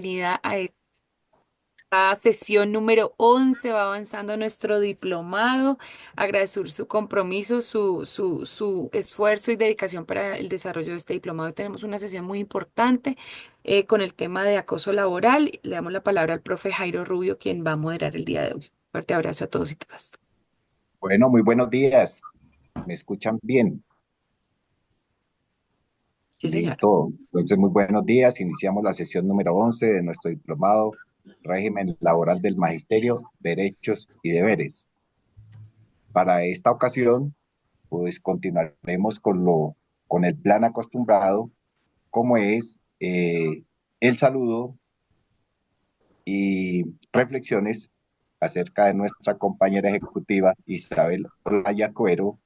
bienvenida a esta sesión número 11. Va avanzando nuestro diplomado. Agradecer su compromiso, su esfuerzo y dedicación para el desarrollo de este diplomado. Tenemos una sesión muy importante con el tema de acoso laboral. Le damos la palabra al profe Jairo Rubio, quien va a moderar el día de hoy. Fuerte abrazo a todos y todas. Bueno, muy buenos días. ¿Me escuchan bien? Sí, señora. Listo. Entonces, muy buenos días. Iniciamos la sesión número 11 de nuestro diplomado Régimen Laboral del Magisterio, Derechos y Deberes. Para esta ocasión, pues continuaremos con el plan acostumbrado, como es el saludo y reflexiones acerca de nuestra compañera ejecutiva Isabel Olaya Cuero,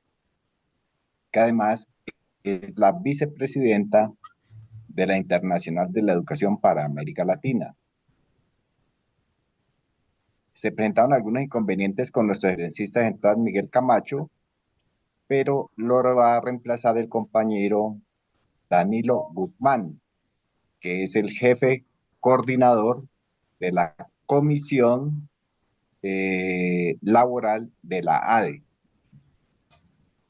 que además es la vicepresidenta de la Internacional de la Educación para América Latina. Se presentaron algunos inconvenientes con nuestro gerencista central Miguel Camacho, pero lo va a reemplazar el compañero Danilo Guzmán, que es el jefe coordinador de la Comisión Laboral de la ADE.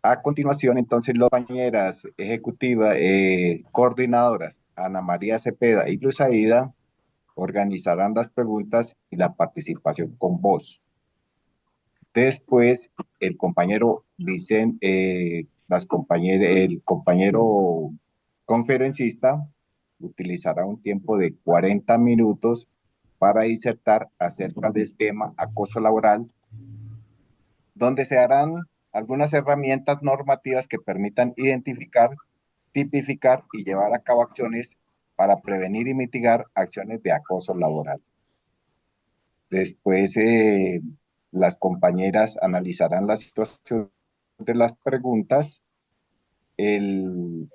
A continuación, entonces, las compañeras ejecutivas, coordinadoras, Ana María Cepeda y Luz Aida, organizarán las preguntas y la participación con voz. Después, el compañero el compañero conferencista utilizará un tiempo de 40 minutos para disertar acerca del tema acoso laboral, donde se harán algunas herramientas normativas que permitan identificar, tipificar y llevar a cabo acciones para prevenir y mitigar acciones de acoso laboral. Después, las compañeras analizarán la situación de las preguntas. El,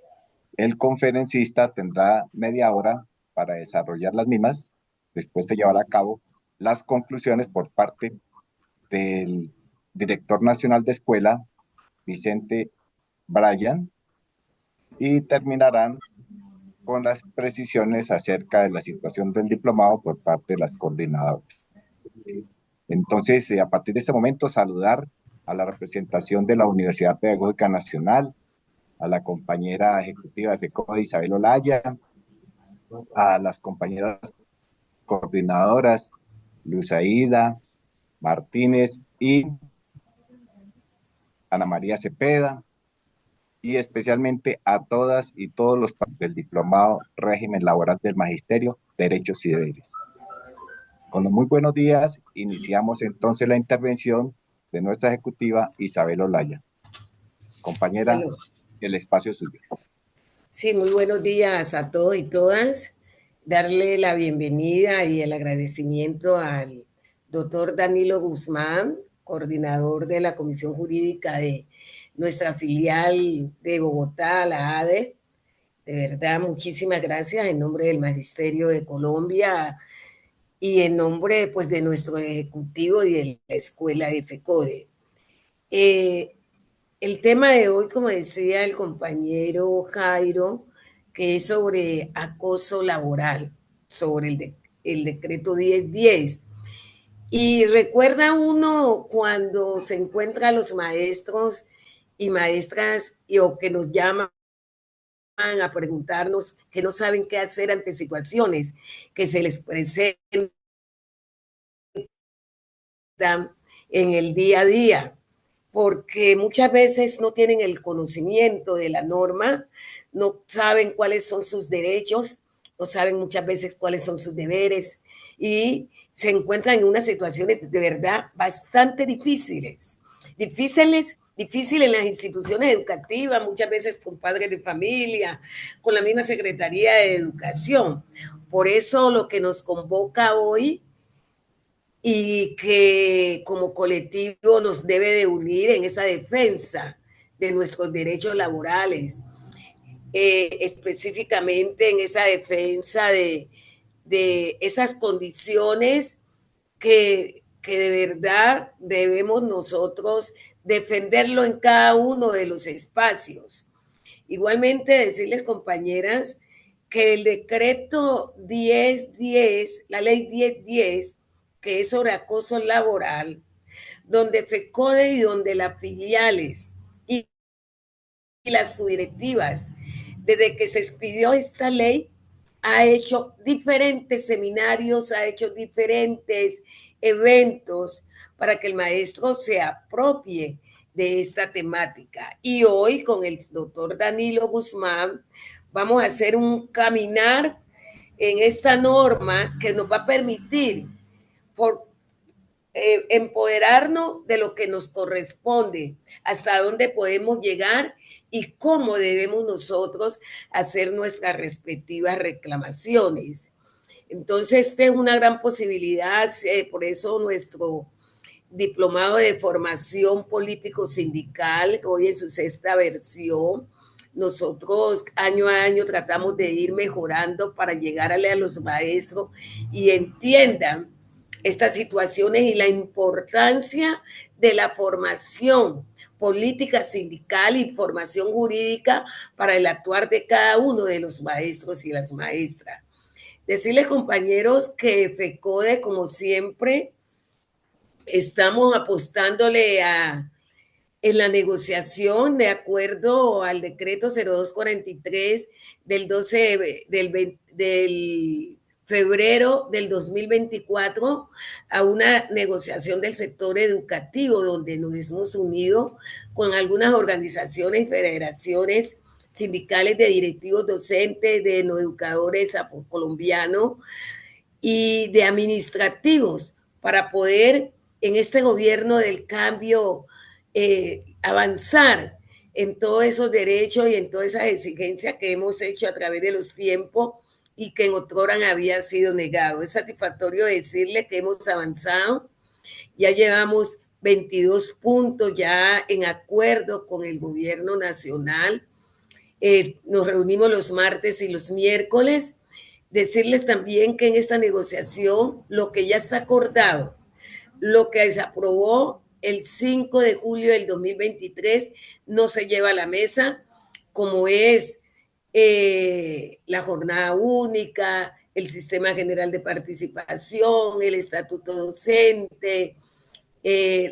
el conferencista tendrá media hora para desarrollar las mismas. Después se llevará a cabo las conclusiones por parte del director nacional de escuela, Vicente Bryan, y terminarán con las precisiones acerca de la situación del diplomado por parte de las coordinadoras. Entonces, a partir de este momento, saludar a la representación de la Universidad Pedagógica Nacional, a la compañera ejecutiva de FECODE, Isabel Olaya, a las compañeras coordinadoras, Luz Aida, Martínez y Ana María Cepeda, y especialmente a todas y todos los del diplomado Régimen Laboral del Magisterio, Derechos y Deberes. Con los muy buenos días, iniciamos entonces la intervención de nuestra ejecutiva Isabel Olaya. Compañera, Bueno, el espacio es suyo. sí, muy buenos días a todos y todas. Darle la bienvenida y el agradecimiento al doctor Danilo Guzmán, coordinador de la Comisión Jurídica de nuestra filial de Bogotá, la ADE. De verdad, muchísimas gracias en nombre del Magisterio de Colombia y en nombre pues, de nuestro ejecutivo y de la Escuela de FECODE. Eh, El tema de hoy, como decía el compañero Jairo, que es sobre acoso laboral, sobre el decreto 1010. Y recuerda uno cuando se encuentra a los maestros y maestras o que nos llaman a preguntarnos que no saben qué hacer ante situaciones que se les presentan en el día a día, porque muchas veces no tienen el conocimiento de la norma, no saben cuáles son sus derechos, no saben muchas veces cuáles son sus deberes y se encuentran en unas situaciones de verdad bastante difíciles en las instituciones educativas, muchas veces con padres de familia, con la misma Secretaría de Educación. Por eso lo que nos convoca hoy y que como colectivo nos debe de unir en esa defensa de nuestros derechos laborales, específicamente en esa defensa de esas condiciones que de verdad debemos nosotros defenderlo en cada uno de los espacios. Igualmente decirles, compañeras, que el decreto 1010, la ley 1010, que es sobre acoso laboral, donde FECODE y donde las filiales y las subdirectivas, desde que se expidió esta ley, ha hecho diferentes seminarios, ha hecho diferentes eventos para que el maestro se apropie de esta temática. Y hoy con el doctor Danilo Guzmán vamos a hacer un caminar en esta norma que nos va a permitir empoderarnos de lo que nos corresponde, hasta dónde podemos llegar y cómo debemos nosotros hacer nuestras respectivas reclamaciones. Entonces, esta es una gran posibilidad, por eso nuestro diplomado de formación político-sindical, hoy en su sexta versión, nosotros año a año tratamos de ir mejorando para llegarle a los maestros y entiendan estas situaciones y la importancia de la formación política sindical y formación jurídica para el actuar de cada uno de los maestros y las maestras. Decirles, compañeros, que FECODE, como siempre, estamos apostándole en la negociación de acuerdo al decreto 0243 del 12 del febrero del 2024 a una negociación del sector educativo donde nos hemos unido con algunas organizaciones y federaciones sindicales de directivos docentes, de no educadores colombianos y de administrativos para poder en este gobierno del cambio avanzar en todos esos derechos y en todas esas exigencias que hemos hecho a través de los tiempos y que en otrora había sido negado. Es satisfactorio decirle que hemos avanzado, ya llevamos 22 puntos ya en acuerdo con el gobierno nacional. Nos reunimos los martes y los miércoles. Decirles también que en esta negociación lo que ya está acordado, lo que se aprobó el 5 de julio del 2023 no se lleva a la mesa, como es la jornada única, el sistema general de participación, el estatuto docente,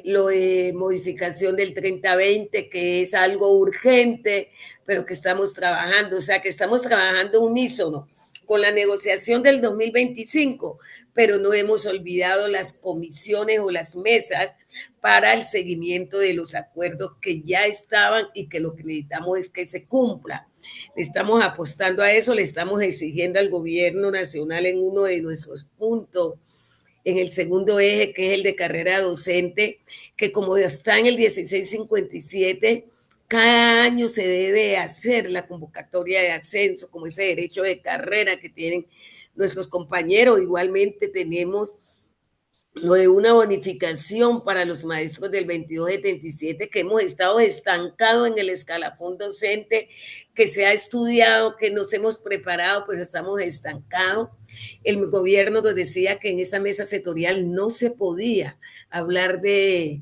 lo de modificación del 3020, que es algo urgente, pero que estamos trabajando, o sea, que estamos trabajando unísono con la negociación del 2025, pero no hemos olvidado las comisiones o las mesas para el seguimiento de los acuerdos que ya estaban y que lo que necesitamos es que se cumpla. Le estamos apostando a eso, le estamos exigiendo al gobierno nacional en uno de nuestros puntos, en el segundo eje, que es el de carrera docente, que como está en el 1657, cada año se debe hacer la convocatoria de ascenso, como ese derecho de carrera que tienen nuestros compañeros. Igualmente tenemos lo de una bonificación para los maestros del 2277, que hemos estado estancados en el escalafón docente, que se ha estudiado, que nos hemos preparado, pero estamos estancados. El gobierno nos decía que en esa mesa sectorial no se podía hablar de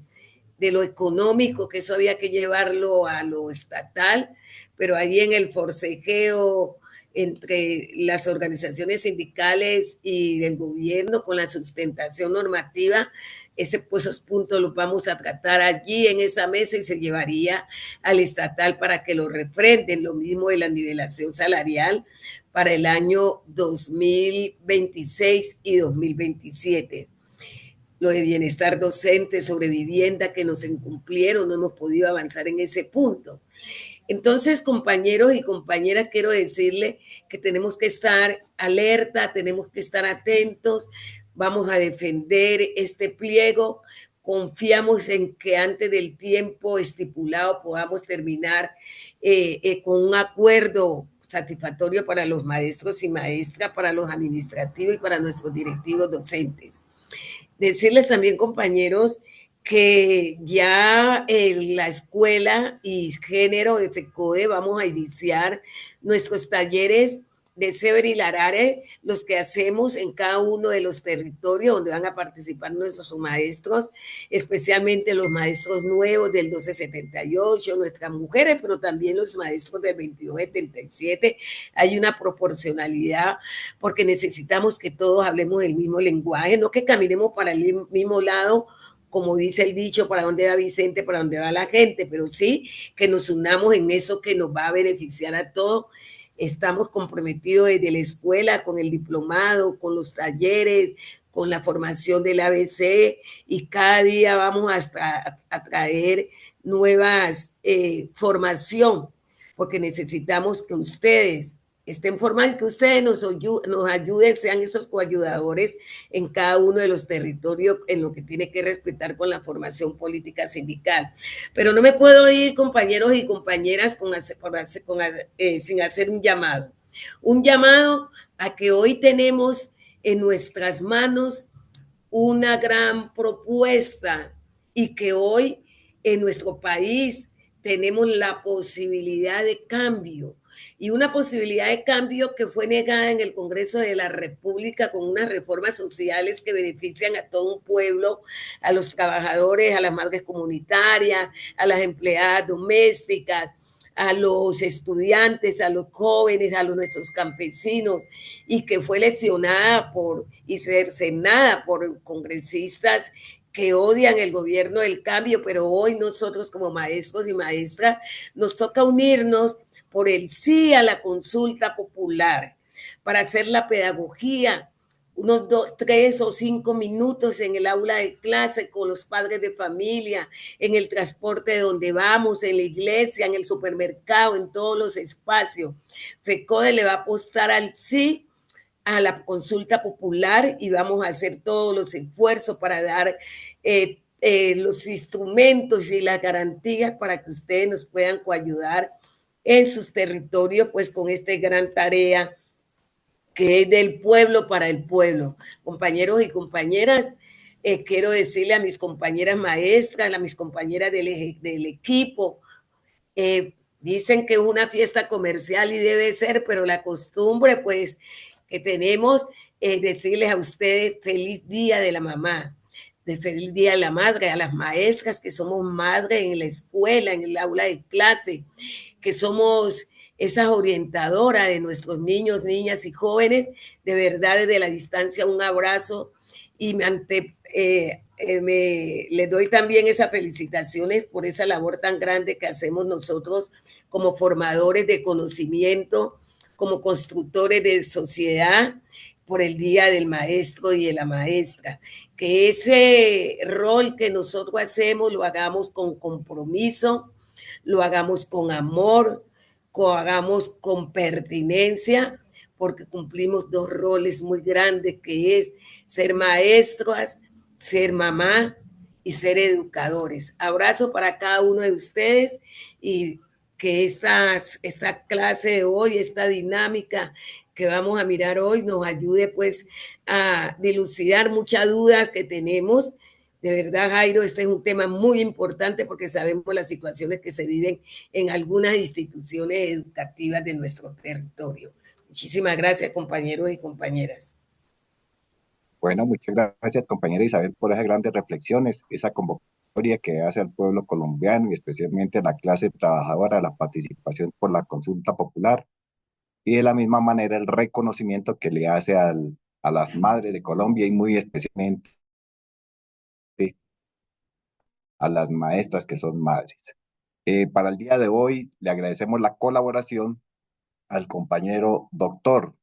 lo económico, que eso había que llevarlo a lo estatal, pero allí en el forcejeo entre las organizaciones sindicales y el gobierno con la sustentación normativa, esos puntos los vamos a tratar allí en esa mesa y se llevaría al estatal para que lo refrenden. Lo mismo de la nivelación salarial para el año 2026 y 2027. Lo de bienestar docente, sobre vivienda, que nos incumplieron, no hemos podido avanzar en ese punto. Entonces, compañeros y compañeras, quiero decirle que tenemos que estar alerta, tenemos que estar atentos, vamos a defender este pliego, confiamos en que antes del tiempo estipulado podamos terminar con un acuerdo satisfactorio para los maestros y maestras, para los administrativos y para nuestros directivos docentes. Decirles también, compañeros, que ya en la escuela y género de FECODE vamos a iniciar nuestros talleres de Sever y Larare, los que hacemos en cada uno de los territorios donde van a participar nuestros maestros, especialmente los maestros nuevos del 1278, nuestras mujeres, pero también los maestros del 2277. Hay una proporcionalidad porque necesitamos que todos hablemos el mismo lenguaje, no que caminemos para el mismo lado, como dice el dicho, para dónde va Vicente, para dónde va la gente, pero sí que nos unamos en eso que nos va a beneficiar a todos. Estamos comprometidos desde la escuela con el diplomado, con los talleres, con la formación del ABC y cada día vamos a traer nuevas formación porque necesitamos que ustedes estén formando, que ustedes nos ayuden, sean esos coayudadores en cada uno de los territorios en lo que tiene que respetar con la formación política sindical. Pero no me puedo ir, compañeros y compañeras, sin hacer un llamado. Un llamado a que hoy tenemos en nuestras manos una gran propuesta y que hoy en nuestro país tenemos la posibilidad de cambio y una posibilidad de cambio que fue negada en el Congreso de la República con unas reformas sociales que benefician a todo un pueblo, a los trabajadores, a las madres comunitarias, a las empleadas domésticas, a los estudiantes, a los jóvenes, a los nuestros campesinos, y que fue lesionada y cercenada por congresistas que odian el gobierno del cambio, pero hoy nosotros como maestros y maestras nos toca unirnos por el sí a la consulta popular, para hacer la pedagogía, unos 3 o 5 minutos en el aula de clase con los padres de familia, en el transporte de donde vamos, en la iglesia, en el supermercado, en todos los espacios. FECODE le va a apostar al sí a la consulta popular y vamos a hacer todos los esfuerzos para dar los instrumentos y las garantías para que ustedes nos puedan coayudar en sus territorios, pues con esta gran tarea que es del pueblo para el pueblo. Compañeros y compañeras, quiero decirle a mis compañeras maestras, a mis compañeras del equipo, dicen que es una fiesta comercial y debe ser, pero la costumbre, pues, que tenemos es decirles a ustedes feliz día de la mamá, de feliz día de la madre, a las maestras que somos madres en la escuela, en el aula de clase, que somos esas orientadoras de nuestros niños, niñas y jóvenes. De verdad, desde la distancia, un abrazo y les doy también esas felicitaciones por esa labor tan grande que hacemos nosotros como formadores de conocimiento, como constructores de sociedad, por el Día del Maestro y de la Maestra. Que ese rol que nosotros hacemos lo hagamos con compromiso, lo hagamos con amor, lo hagamos con pertinencia, porque cumplimos 2 roles muy grandes, que es ser maestras, ser mamá y ser educadores. Abrazo para cada uno de ustedes y que esta clase de hoy, esta dinámica que vamos a mirar hoy, nos ayude pues a dilucidar muchas dudas que tenemos. De verdad, Jairo, este es un tema muy importante porque sabemos las situaciones que se viven en algunas instituciones educativas de nuestro territorio. Muchísimas gracias, compañeros y compañeras. Bueno, muchas gracias, compañera Isabel, por esas grandes reflexiones, esa convocatoria que hace al pueblo colombiano y especialmente a la clase trabajadora, la participación por la consulta popular y de la misma manera el reconocimiento que le hace a las madres de Colombia y muy especialmente a las maestras que son madres. Para el día de hoy le agradecemos la colaboración al compañero doctor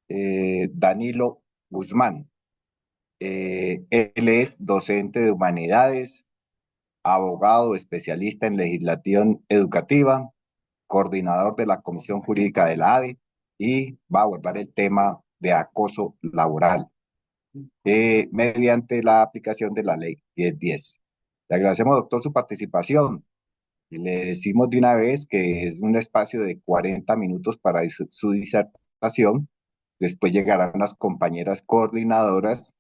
Danilo Guzmán. Él es docente de humanidades, abogado especialista en legislación educativa, coordinador de la Comisión Jurídica de la ADE y va a abordar el tema de acoso laboral mediante la aplicación de la ley 1010. Le agradecemos, doctor, su participación. Y le decimos de una vez que es un espacio de 40 minutos para su disertación. Después llegarán las compañeras coordinadoras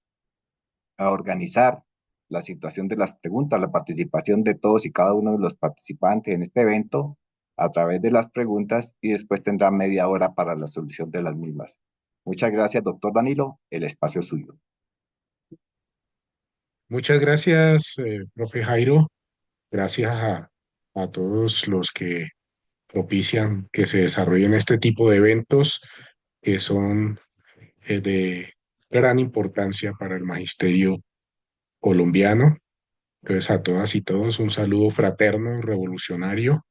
a organizar la situación de las preguntas, la participación de todos y cada uno de los participantes en este evento, a través de las preguntas y después tendrá media hora para la solución de las mismas. Muchas gracias, doctor Danilo. El espacio es suyo. Muchas gracias, profe Jairo. Gracias a todos los que propician que se desarrollen este tipo de eventos que son de gran importancia para el magisterio colombiano. Entonces, a todas y todos un saludo fraterno, revolucionario,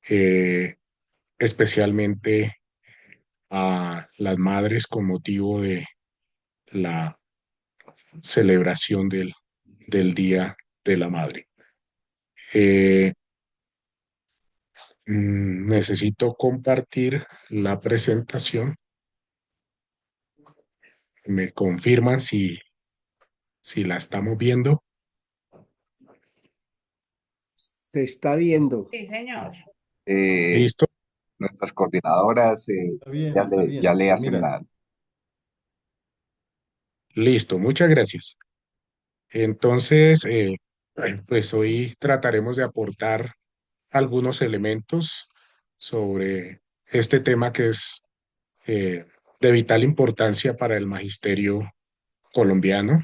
eh, especialmente a las madres con motivo de la celebración del Día de la Madre. Eh, Necesito compartir la presentación. Me confirman si la estamos viendo. Se está viendo. Sí, señor. Eh, ¿Listo? Nuestras coordinadoras ya le Pues hacen mira, la... Listo, muchas gracias. Entonces, pues hoy trataremos de aportar algunos elementos sobre este tema que es de vital importancia para el magisterio colombiano.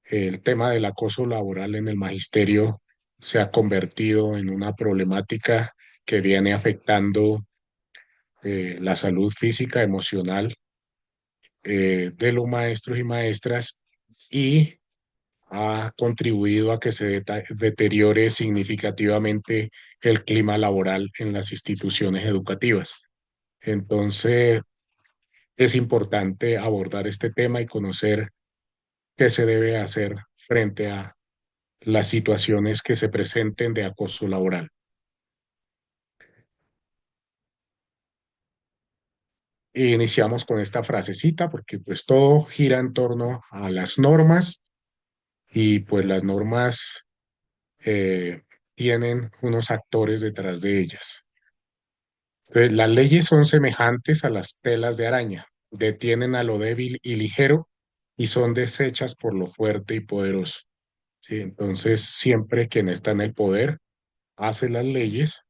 El tema del acoso laboral en el magisterio se ha convertido en una problemática que viene afectando la salud física, emocional de los maestros y maestras y ha contribuido a que se deteriore significativamente el clima laboral en las instituciones educativas. Entonces, es importante abordar este tema y conocer qué se debe hacer frente a las situaciones que se presenten de acoso laboral. E iniciamos con esta frasecita porque pues todo gira en torno a las normas y pues las normas eh, tienen unos actores detrás de ellas. Las leyes son semejantes a las telas de araña, detienen a lo débil y ligero y son deshechas por lo fuerte y poderoso. ¿Sí? Entonces, siempre quien está en el poder hace las leyes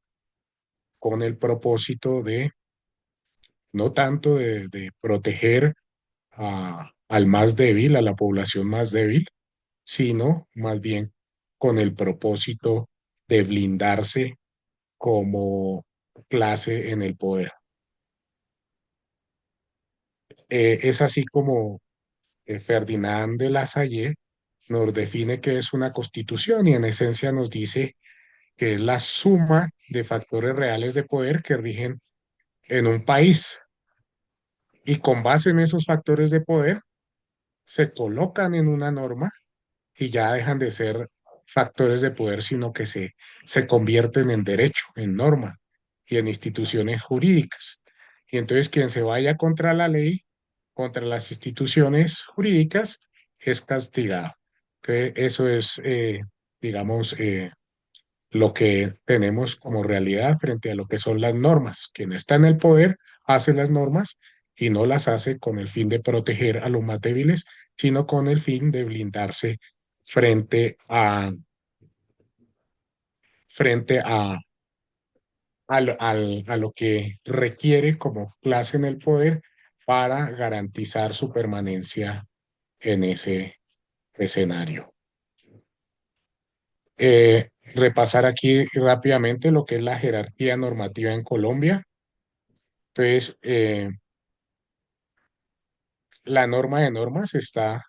con el propósito de, no tanto de proteger al más débil, a la población más débil, sino más bien con el propósito de blindarse como clase en el poder. Es así como Ferdinand de Lasalle nos define qué es una constitución y en esencia nos dice que es la suma de factores reales de poder que rigen en un país y con base en esos factores de poder se colocan en una norma y ya dejan de ser factores de poder, sino que se convierten en derecho, en norma y en instituciones jurídicas. Y entonces quien se vaya contra la ley, contra las instituciones jurídicas, es castigado. Entonces, eso es, digamos, lo que tenemos como realidad frente a lo que son las normas. Quien está en el poder hace las normas y no las hace con el fin de proteger a los más débiles, sino con el fin de blindarse frente a lo que requiere como clase en el poder para garantizar su permanencia en ese escenario. Repasar aquí rápidamente lo que es la jerarquía normativa en Colombia. Entonces, la norma de normas está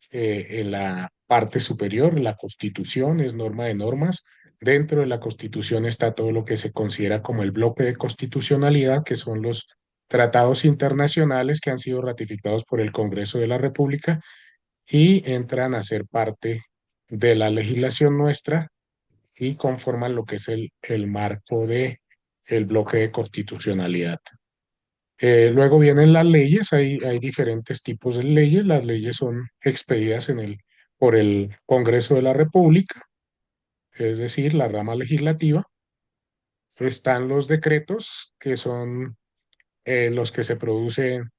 en la parte superior, la Constitución es norma de normas. Dentro de la Constitución está todo lo que se considera como el bloque de constitucionalidad, que son los tratados internacionales que han sido ratificados por el Congreso de la República y entran a ser parte de la legislación nuestra y conforman lo que es el marco de el bloque de constitucionalidad. Luego vienen las leyes, hay diferentes tipos de leyes. Las leyes son expedidas por el Congreso de la República, es decir, la rama legislativa. Están los decretos, que son los que se producen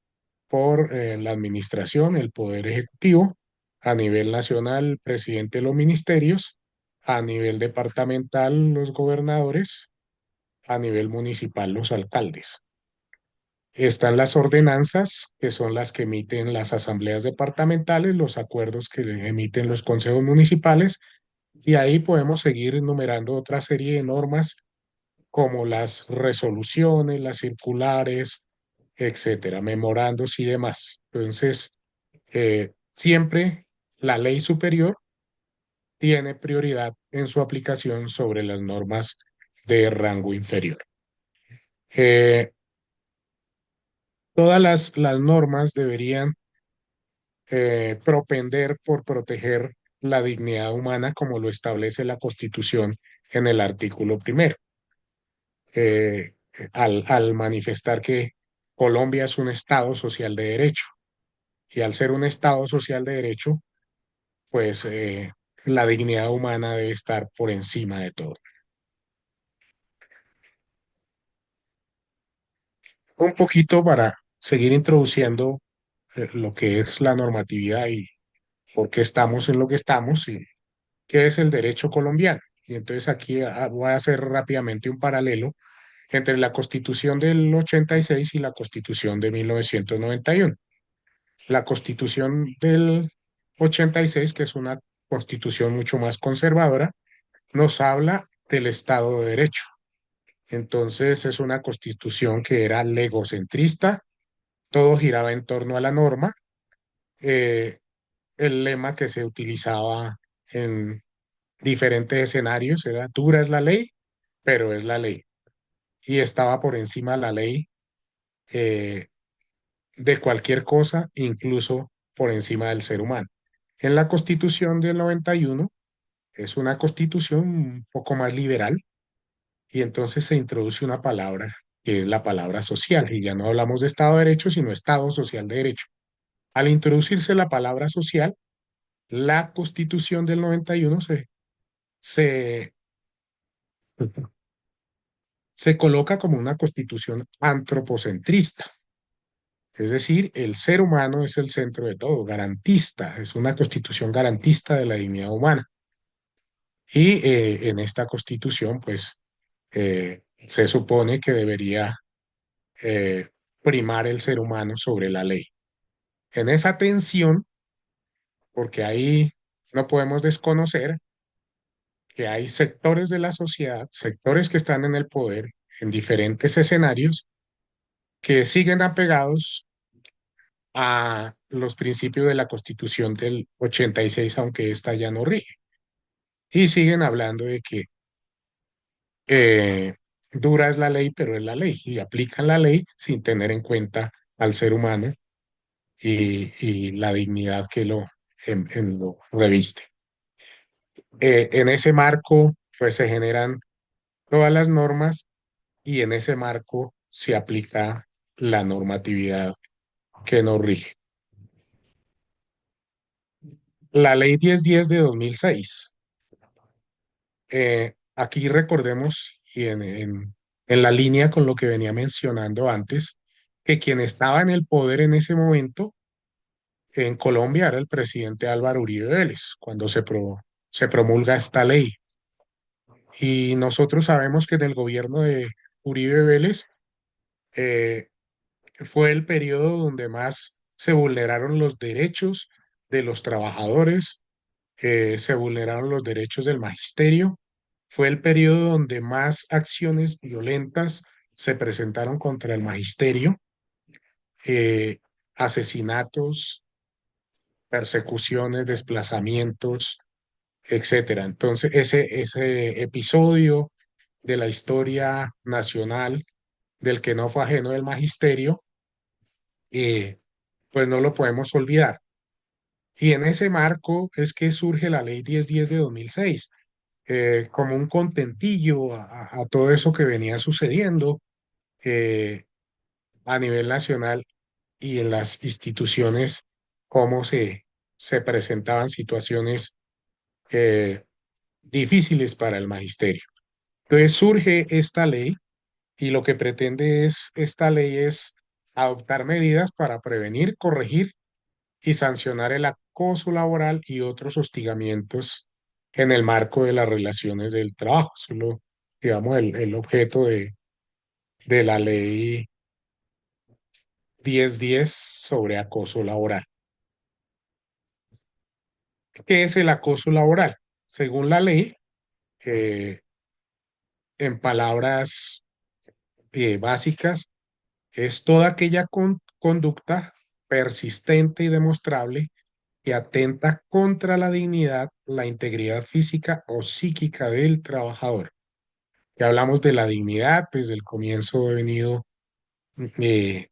por la administración, el Poder Ejecutivo, a nivel nacional, el presidente de los ministerios, a nivel departamental, los gobernadores, a nivel municipal los alcaldes. Están las ordenanzas, que son las que emiten las asambleas departamentales, los acuerdos que emiten los consejos municipales, y ahí podemos seguir enumerando otra serie de normas como las resoluciones, las circulares, etcétera, memorandos y demás. Entonces, siempre la ley superior tiene prioridad en su aplicación sobre las normas de rango inferior. Eh, Todas las normas deberían propender por proteger la dignidad humana como lo establece la Constitución en el artículo primero, al manifestar que Colombia es un Estado social de derecho y al ser un Estado social de derecho, pues la dignidad humana debe estar por encima de todo. Un poquito para seguir introduciendo lo que es la normatividad y por qué estamos en lo que estamos y qué es el derecho colombiano. Y entonces aquí voy a hacer rápidamente un paralelo entre la Constitución del 86 y la Constitución de 1991. La Constitución del 86, que es una constitución mucho más conservadora, nos habla del Estado de Derecho. Entonces es una constitución que era legocentrista, todo giraba en torno a la norma. Eh, el lema que se utilizaba en diferentes escenarios era dura es la ley, pero es la ley. Y estaba por encima la ley eh, de cualquier cosa, incluso por encima del ser humano. En la Constitución del 91 es una constitución un poco más liberal y entonces se introduce una palabra que es la palabra social y ya no hablamos de Estado de Derecho, sino Estado social de derecho. Al introducirse la palabra social, la Constitución del 91 se, se coloca como una constitución antropocentrista. Es decir, el ser humano es el centro de todo, garantista, es una constitución garantista de la dignidad humana. Y en esta constitución, pues, se supone que debería primar el ser humano sobre la ley. En esa tensión, porque ahí no podemos desconocer que hay sectores de la sociedad, sectores que están en el poder en diferentes escenarios, que siguen apegados a los principios de la Constitución del 86, aunque esta ya no rige. Y siguen hablando de que eh, dura es la ley, pero es la ley, y aplican la ley sin tener en cuenta al ser humano y la dignidad que lo reviste. En ese marco, pues se generan todas las normas y en ese marco se aplica la normatividad que nos rige. La ley 1010 de 2006. Aquí recordemos, y en la línea con lo que venía mencionando antes, que quien estaba en el poder en ese momento en Colombia era el presidente Álvaro Uribe Vélez, cuando se promulga esta ley. Y nosotros sabemos que en el gobierno de Uribe Vélez eh, fue el periodo donde más se vulneraron los derechos de los trabajadores, se vulneraron los derechos del magisterio. Fue el periodo donde más acciones violentas se presentaron contra el magisterio, eh, asesinatos, persecuciones, desplazamientos, etcétera. Entonces, ese episodio de la historia nacional del que no fue ajeno del magisterio, eh, pues no lo podemos olvidar. Y en ese marco es que surge la Ley 1010 de 2006, como un contentillo a todo eso que venía sucediendo eh, a nivel nacional y en las instituciones, cómo se presentaban situaciones eh, difíciles para el magisterio. Entonces surge esta ley y lo que pretende esta ley es adoptar medidas para prevenir, corregir y sancionar el acoso laboral y otros hostigamientos en el marco de las relaciones del trabajo. Eso es digamos, el objeto de la ley 1010 sobre acoso laboral. ¿Qué es el acoso laboral? Según la ley, eh, en palabras básicas, es toda aquella conducta persistente y demostrable que atenta contra la dignidad, la integridad física o psíquica del trabajador. Ya hablamos de la dignidad, desde el comienzo he venido eh,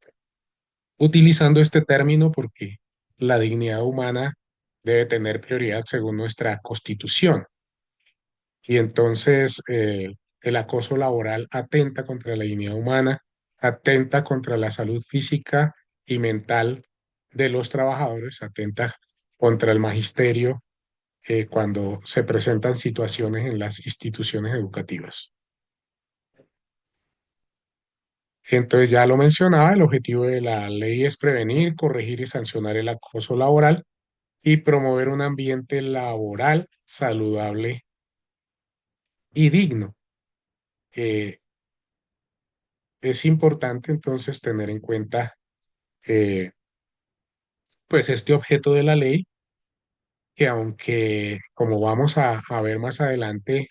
utilizando este término porque la dignidad humana debe tener prioridad según nuestra constitución. Y entonces el acoso laboral atenta contra la dignidad humana, atenta contra la salud física y mental de los trabajadores, atenta contra el magisterio cuando se presentan situaciones en las instituciones educativas. Entonces, ya lo mencionaba, el objetivo de la ley es prevenir, corregir y sancionar el acoso laboral y promover un ambiente laboral saludable y digno. Eh, es importante entonces tener en cuenta eh, pues este objeto de la ley, que aunque como vamos a ver más adelante,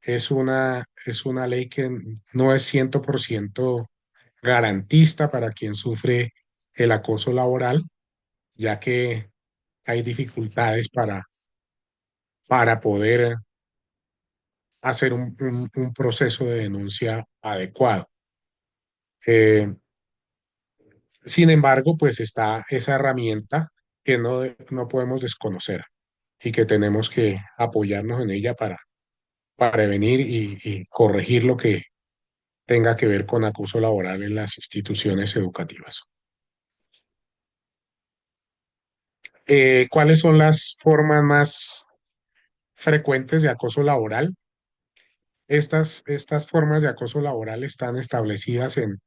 es una ley que no es 100% garantista para quien sufre el acoso laboral, ya que hay dificultades para poder hacer un proceso de denuncia adecuado. Eh, Sin embargo, pues está esa herramienta que no podemos desconocer y que tenemos que apoyarnos en ella para prevenir y corregir lo que tenga que ver con acoso laboral en las instituciones educativas. ¿Cuáles son las formas más frecuentes de acoso laboral? Estas formas de acoso laboral están establecidas en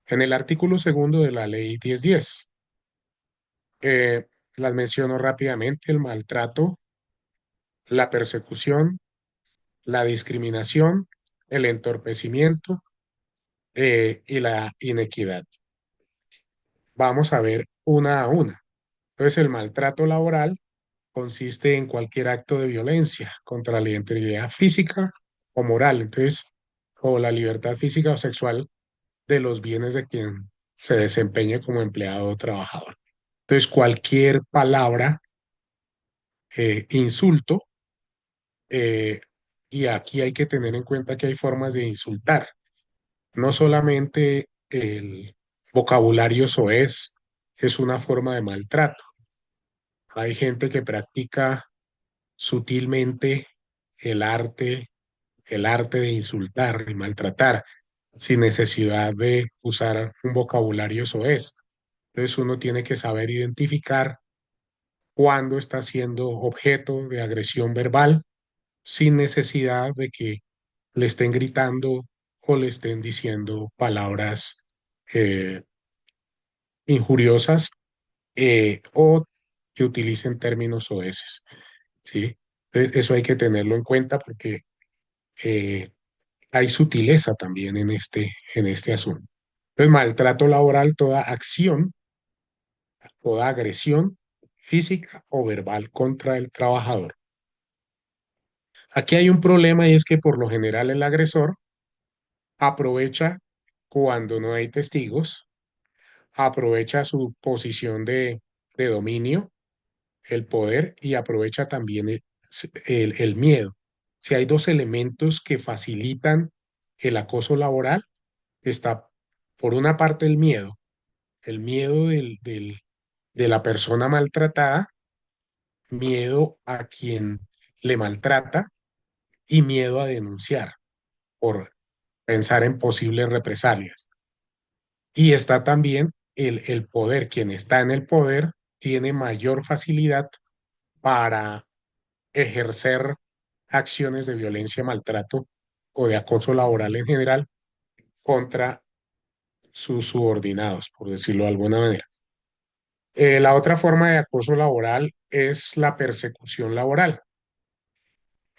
el artículo segundo de la ley 1010. Eh, las menciono rápidamente: el maltrato, la persecución, la discriminación, el entorpecimiento y la inequidad. Vamos a ver una a una. Entonces, el maltrato laboral consiste en cualquier acto de violencia contra la integridad física o moral, entonces, o la libertad física o sexual de los bienes de quien se desempeñe como empleado o trabajador. Entonces, cualquier palabra, insulto, eh, y aquí hay que tener en cuenta que hay formas de insultar. No solamente el vocabulario soez es una forma de maltrato. Hay gente que practica sutilmente el arte, el arte de insultar y maltratar sin necesidad de usar un vocabulario soez. Entonces uno tiene que saber identificar cuándo está siendo objeto de agresión verbal sin necesidad de que le estén gritando o le estén diciendo palabras eh, injuriosas o que utilicen términos soeces, ¿sí? Eso hay que tenerlo en cuenta porque eh, hay sutileza también en este asunto. Entonces, maltrato laboral, toda acción, toda agresión física o verbal contra el trabajador. Aquí hay un problema y es que por lo general el agresor aprovecha cuando no hay testigos, aprovecha su posición de dominio, el poder y aprovecha también el miedo. Si hay dos elementos que facilitan el acoso laboral, está por una parte el miedo de la persona maltratada, miedo a quien le maltrata y miedo a denunciar por pensar en posibles represalias. Y está también el poder. Quien está en el poder tiene mayor facilidad para ejercer acciones de violencia, maltrato o de acoso laboral en general contra sus subordinados, por decirlo de alguna manera. La otra forma de acoso laboral es la persecución laboral.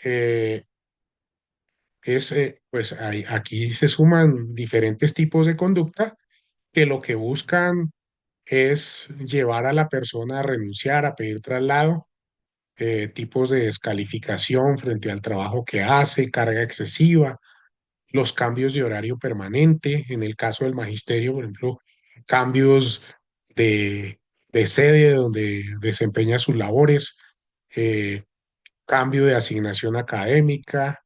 Eh, es pues aquí se suman diferentes tipos de conducta que lo que buscan es llevar a la persona a renunciar, a pedir traslado, tipos de descalificación frente al trabajo que hace, carga excesiva, los cambios de horario permanente, en el caso del magisterio, por ejemplo, cambios de, de sede donde desempeña sus labores, eh, cambio de asignación académica,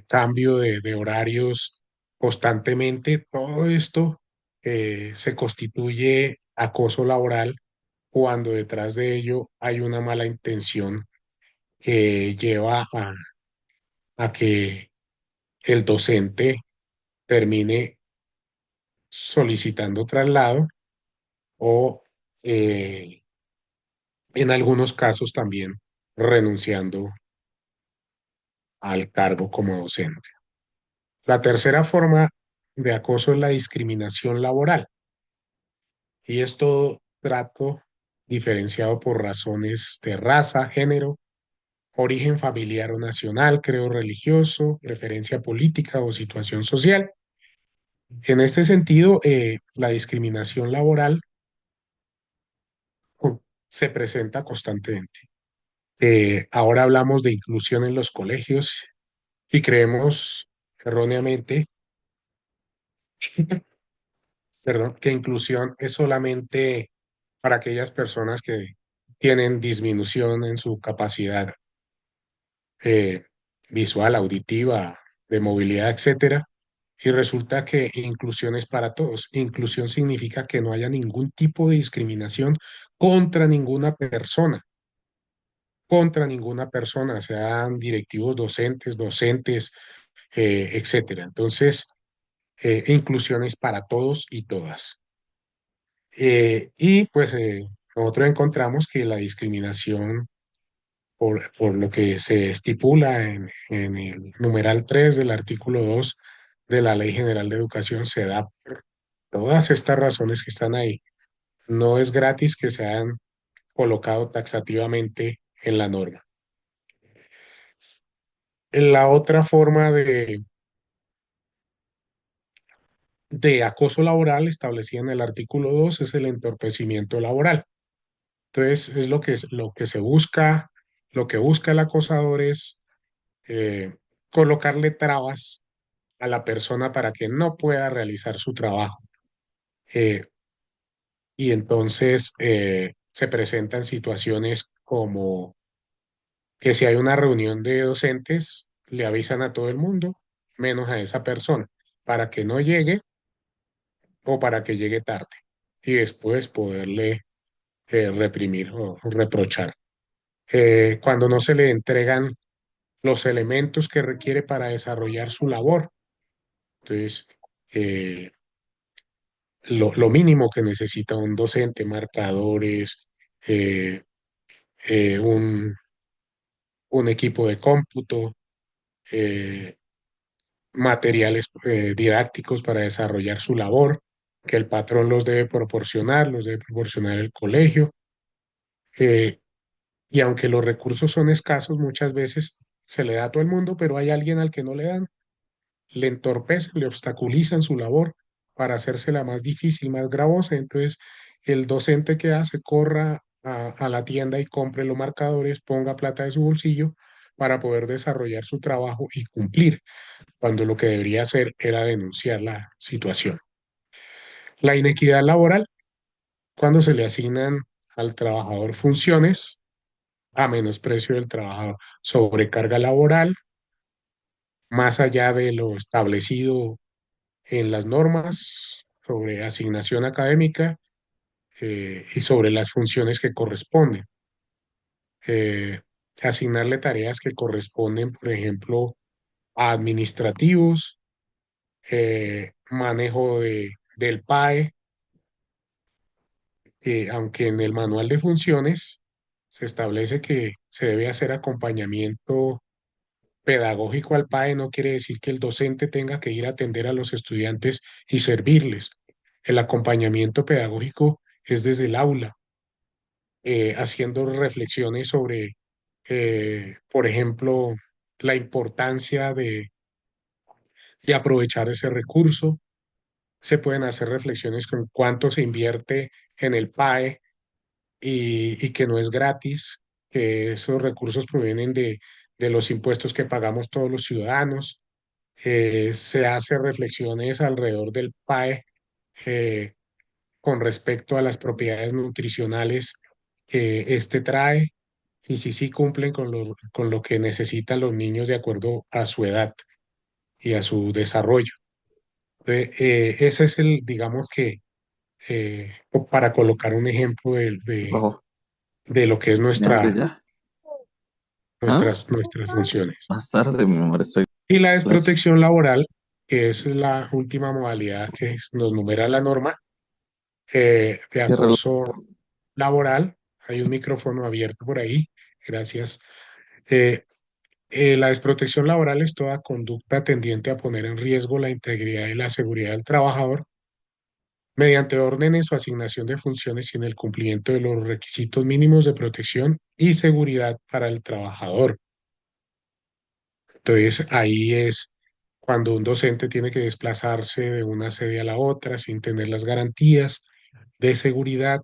cambio de horarios constantemente. Todo esto se constituye acoso laboral cuando detrás de ello hay una mala intención que lleva a que el docente termine solicitando traslado o en algunos casos también renunciando al cargo como docente. La tercera forma de acoso es la discriminación laboral y es todo trato diferenciado por razones de raza, género, origen familiar o nacional, creo religioso, preferencia política o situación social. En este sentido, la discriminación laboral se presenta constantemente. Ahora hablamos de inclusión en los colegios y creemos erróneamente, perdón, que inclusión es solamente para aquellas personas que tienen disminución en su capacidad eh, visual, auditiva, de movilidad, etcétera. Y resulta que inclusión es para todos. Inclusión significa que no haya ningún tipo de discriminación contra ninguna persona, sean directivos docentes, docentes, etcétera. Entonces, inclusión es para todos y todas. Y pues nosotros encontramos que la discriminación, por lo que se estipula en el numeral 3 del artículo 2 de la Ley General de Educación, se da por todas estas razones que están ahí. No es gratis que se hayan colocado taxativamente en la norma. La otra forma de acoso laboral establecida en el artículo 2 es el entorpecimiento laboral. Entonces, es lo que se busca, lo que busca el acosador es eh, colocarle trabas a la persona para que no pueda realizar su trabajo. Eh, y entonces se presentan situaciones como que si hay una reunión de docentes, le avisan a todo el mundo, menos a esa persona, para que no llegue o para que llegue tarde y después poderle reprimir o reprochar. Cuando no se le entregan los elementos que requiere para desarrollar su labor. Entonces, eh, lo mínimo que necesita un docente, marcadores, eh, eh, un, un equipo de cómputo, eh, materiales didácticos para desarrollar su labor, que el patrón los debe proporcionar el colegio. eh, y aunque los recursos son escasos, muchas veces se le da a todo el mundo, pero hay alguien al que no le dan, le entorpecen, le obstaculizan su labor para hacérsela más difícil, más gravosa. Entonces, el docente que hace, corra a la tienda y compre los marcadores, ponga plata de su bolsillo para poder desarrollar su trabajo y cumplir, cuando lo que debería hacer era denunciar la situación. La inequidad laboral, cuando se le asignan al trabajador funciones a menosprecio del trabajador, sobrecarga laboral, más allá de lo establecido en las normas sobre asignación académica y sobre las funciones que corresponden. Eh, Asignarle tareas que corresponden, por ejemplo, a administrativos, manejo del PAE, que aunque en el manual de funciones se establece que se debe hacer acompañamiento pedagógico al PAE, no quiere decir que el docente tenga que ir a atender a los estudiantes y servirles. El acompañamiento pedagógico es desde el aula, haciendo reflexiones sobre, por ejemplo, la importancia y aprovechar ese recurso. Se pueden hacer reflexiones con cuánto se invierte en el PAE y que no es gratis, que esos recursos provienen de los impuestos que pagamos todos los ciudadanos. Se hace reflexiones alrededor del PAE eh, con respecto a las propiedades nutricionales que éste trae y si sí cumplen con lo que necesitan los niños de acuerdo a su edad y a su desarrollo. Ese es el, digamos que, para colocar un ejemplo Bajo, de lo que es ¿me abre ya? ¿Ah? nuestras funciones. Más tarde, mi amor, estoy en Y la clase. desprotección laboral, que es la última modalidad que nos numera la norma de Cierra la acoso laboral. Hay un micrófono abierto por ahí. Gracias. Eh, la desprotección laboral es toda conducta tendiente a poner en riesgo la integridad y la seguridad del trabajador mediante órdenes o asignación de funciones sin el cumplimiento de los requisitos mínimos de protección y seguridad para el trabajador. Entonces, ahí es cuando un docente tiene que desplazarse de una sede a la otra sin tener las garantías de seguridad,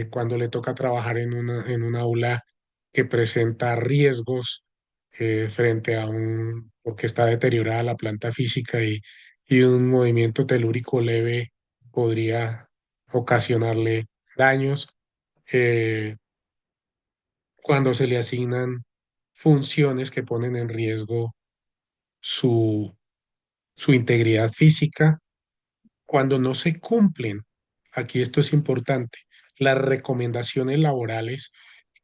cuando le toca trabajar en una aula que presenta riesgos frente a porque está deteriorada la planta física y un movimiento telúrico leve podría ocasionarle daños, eh, cuando se le asignan funciones que ponen en riesgo su, su integridad física, cuando no se cumplen, aquí esto es importante, las recomendaciones laborales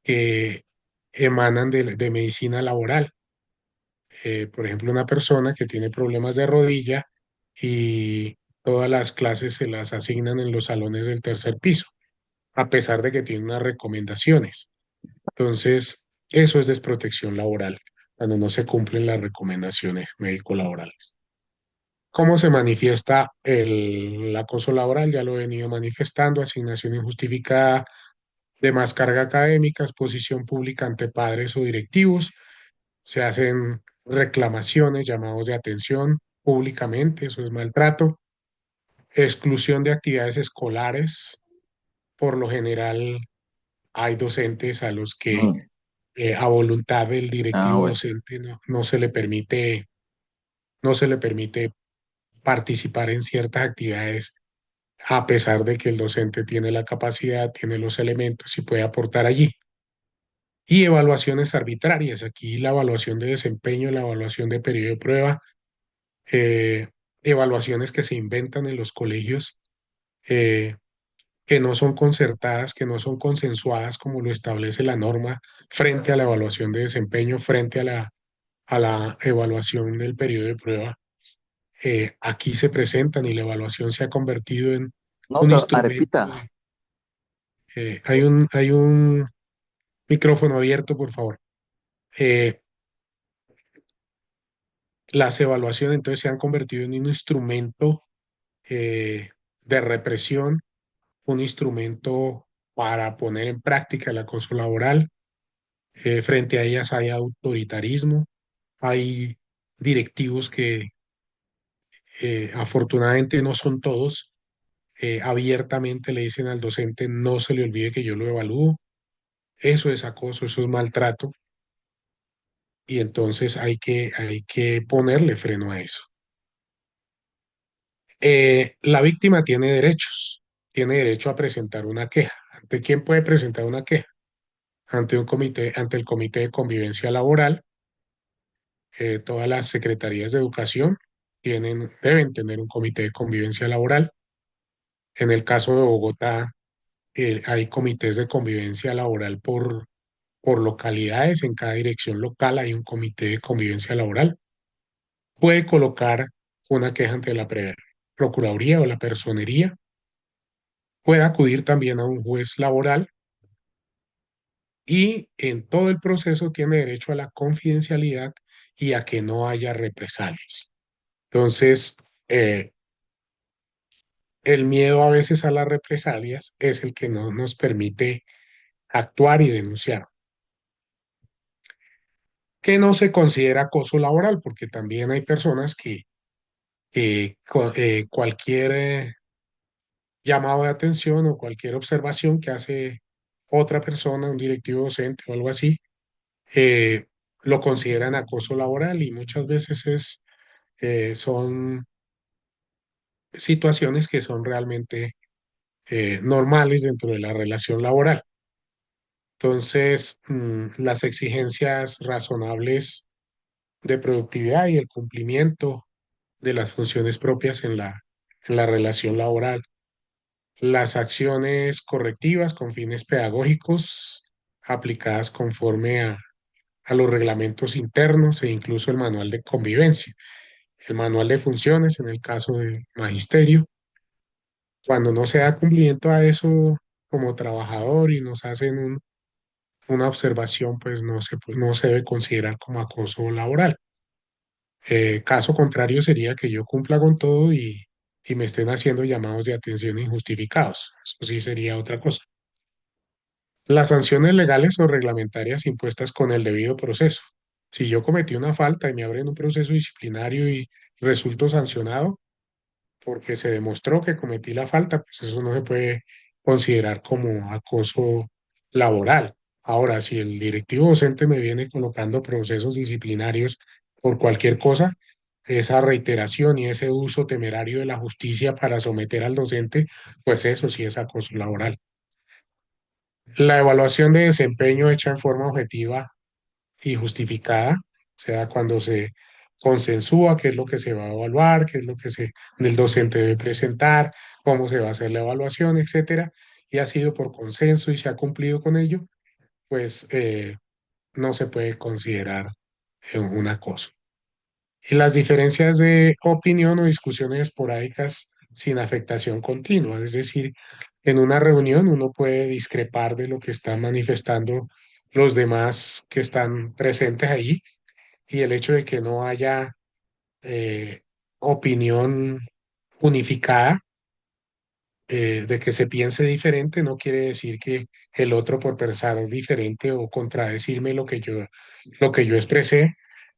que emanan de medicina laboral. Por ejemplo, una persona que tiene problemas de rodilla y todas las clases se las asignan en los salones del tercer piso, a pesar de que tiene unas recomendaciones. Entonces, eso es desprotección laboral, cuando no se cumplen las recomendaciones médico-laborales. ¿Cómo se manifiesta el acoso laboral? Ya lo he venido manifestando: asignación injustificada de más carga académica, exposición pública ante padres o directivos, se hacen reclamaciones, llamados de atención públicamente, eso es maltrato, exclusión de actividades escolares. Por lo general hay docentes a los que Mm. a voluntad del Ah, directivo bueno. docente no se le permite participar en ciertas actividades a pesar de que el docente tiene la capacidad, tiene los elementos y puede aportar allí. Y evaluaciones arbitrarias. Aquí la evaluación de desempeño, la evaluación de periodo de prueba, eh, evaluaciones que se inventan en los colegios, eh, que no son concertadas, que no son consensuadas como lo establece la norma frente a la evaluación de desempeño, frente a la evaluación del periodo de prueba. Aquí se presentan y la evaluación se ha convertido en No, un instrumento arepita. hay un micrófono abierto, por favor. Eh, las evaluaciones entonces se han convertido en un instrumento de represión, un instrumento para poner en práctica el acoso laboral. Frente a ellas hay autoritarismo, hay directivos que afortunadamente no son todos, abiertamente le dicen al docente: no se le olvide que yo lo evalúo. Eso es acoso, eso es maltrato, y entonces hay que ponerle freno a eso. La víctima tiene derecho a presentar una queja. ¿Ante quién puede presentar una queja? Ante un comité, ante el Comité de Convivencia Laboral. Todas las secretarías de educación deben tener un comité de convivencia laboral. En el caso de Bogotá, hay comités de convivencia laboral por localidades. En cada dirección local hay un comité de convivencia laboral. Puede colocar una queja ante la Procuraduría o la Personería. Puede acudir también a un juez laboral y en todo el proceso tiene derecho a la confidencialidad y a que no haya represalias. Entonces, el miedo a veces a las represalias es el que no nos permite actuar y denunciar. Que no se considera acoso laboral, porque también hay personas que cualquier llamado de atención o cualquier observación que hace otra persona, un directivo docente o algo así, eh, lo consideran acoso laboral y muchas veces son situaciones que son realmente normales dentro de la relación laboral. Entonces, las exigencias razonables de productividad y el cumplimiento de las funciones propias en la relación laboral, las acciones correctivas con fines pedagógicos aplicadas conforme a los reglamentos internos e incluso el manual de convivencia, el manual de funciones en el caso del magisterio. Cuando no se da cumplimiento a eso como trabajador y nos hacen una observación, pues no se debe considerar como acoso laboral. Caso contrario sería que yo cumpla con todo y me estén haciendo llamados de atención injustificados. Eso sí sería otra cosa. Las sanciones legales o reglamentarias impuestas con el debido proceso. Si yo cometí una falta y me abren un proceso disciplinario y resulto sancionado porque se demostró que cometí la falta, pues eso no se puede considerar como acoso laboral. Ahora, si el directivo docente me viene colocando procesos disciplinarios por cualquier cosa, esa reiteración y ese uso temerario de la justicia para someter al docente, pues eso sí es acoso laboral. La evaluación de desempeño hecha en forma objetiva y justificada, o sea, cuando se consensúa qué es lo que se va a evaluar, qué es lo que el docente debe presentar, cómo se va a hacer la evaluación, etcétera, y ha sido por consenso y se ha cumplido con ello, pues no se puede considerar un acoso. Y las diferencias de opinión o discusiones esporádicas sin afectación continua, es decir, en una reunión uno puede discrepar de lo que están manifestando los demás que están presentes ahí y el hecho de que no haya eh, opinión unificada, de que se piense diferente, no quiere decir que el otro por pensar diferente o contradecirme lo que yo expresé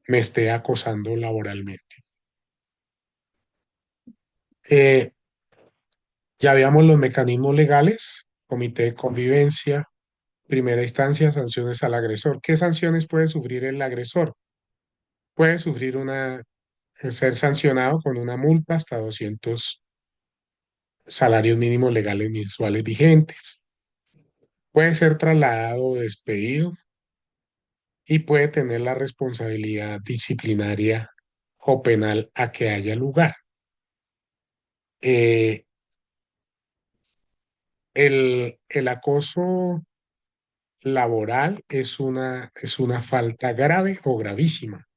me esté acosando laboralmente. Eh, ya veamos los mecanismos legales, comité de convivencia, primera instancia, sanciones al agresor. ¿Qué sanciones puede sufrir el agresor? Puede sufrir ser sancionado con una multa hasta 200 salarios mínimos legales mensuales vigentes. Puede ser trasladado o despedido y puede tener la responsabilidad disciplinaria o penal a que haya lugar. Eh, el acoso laboral es una falta grave o gravísima.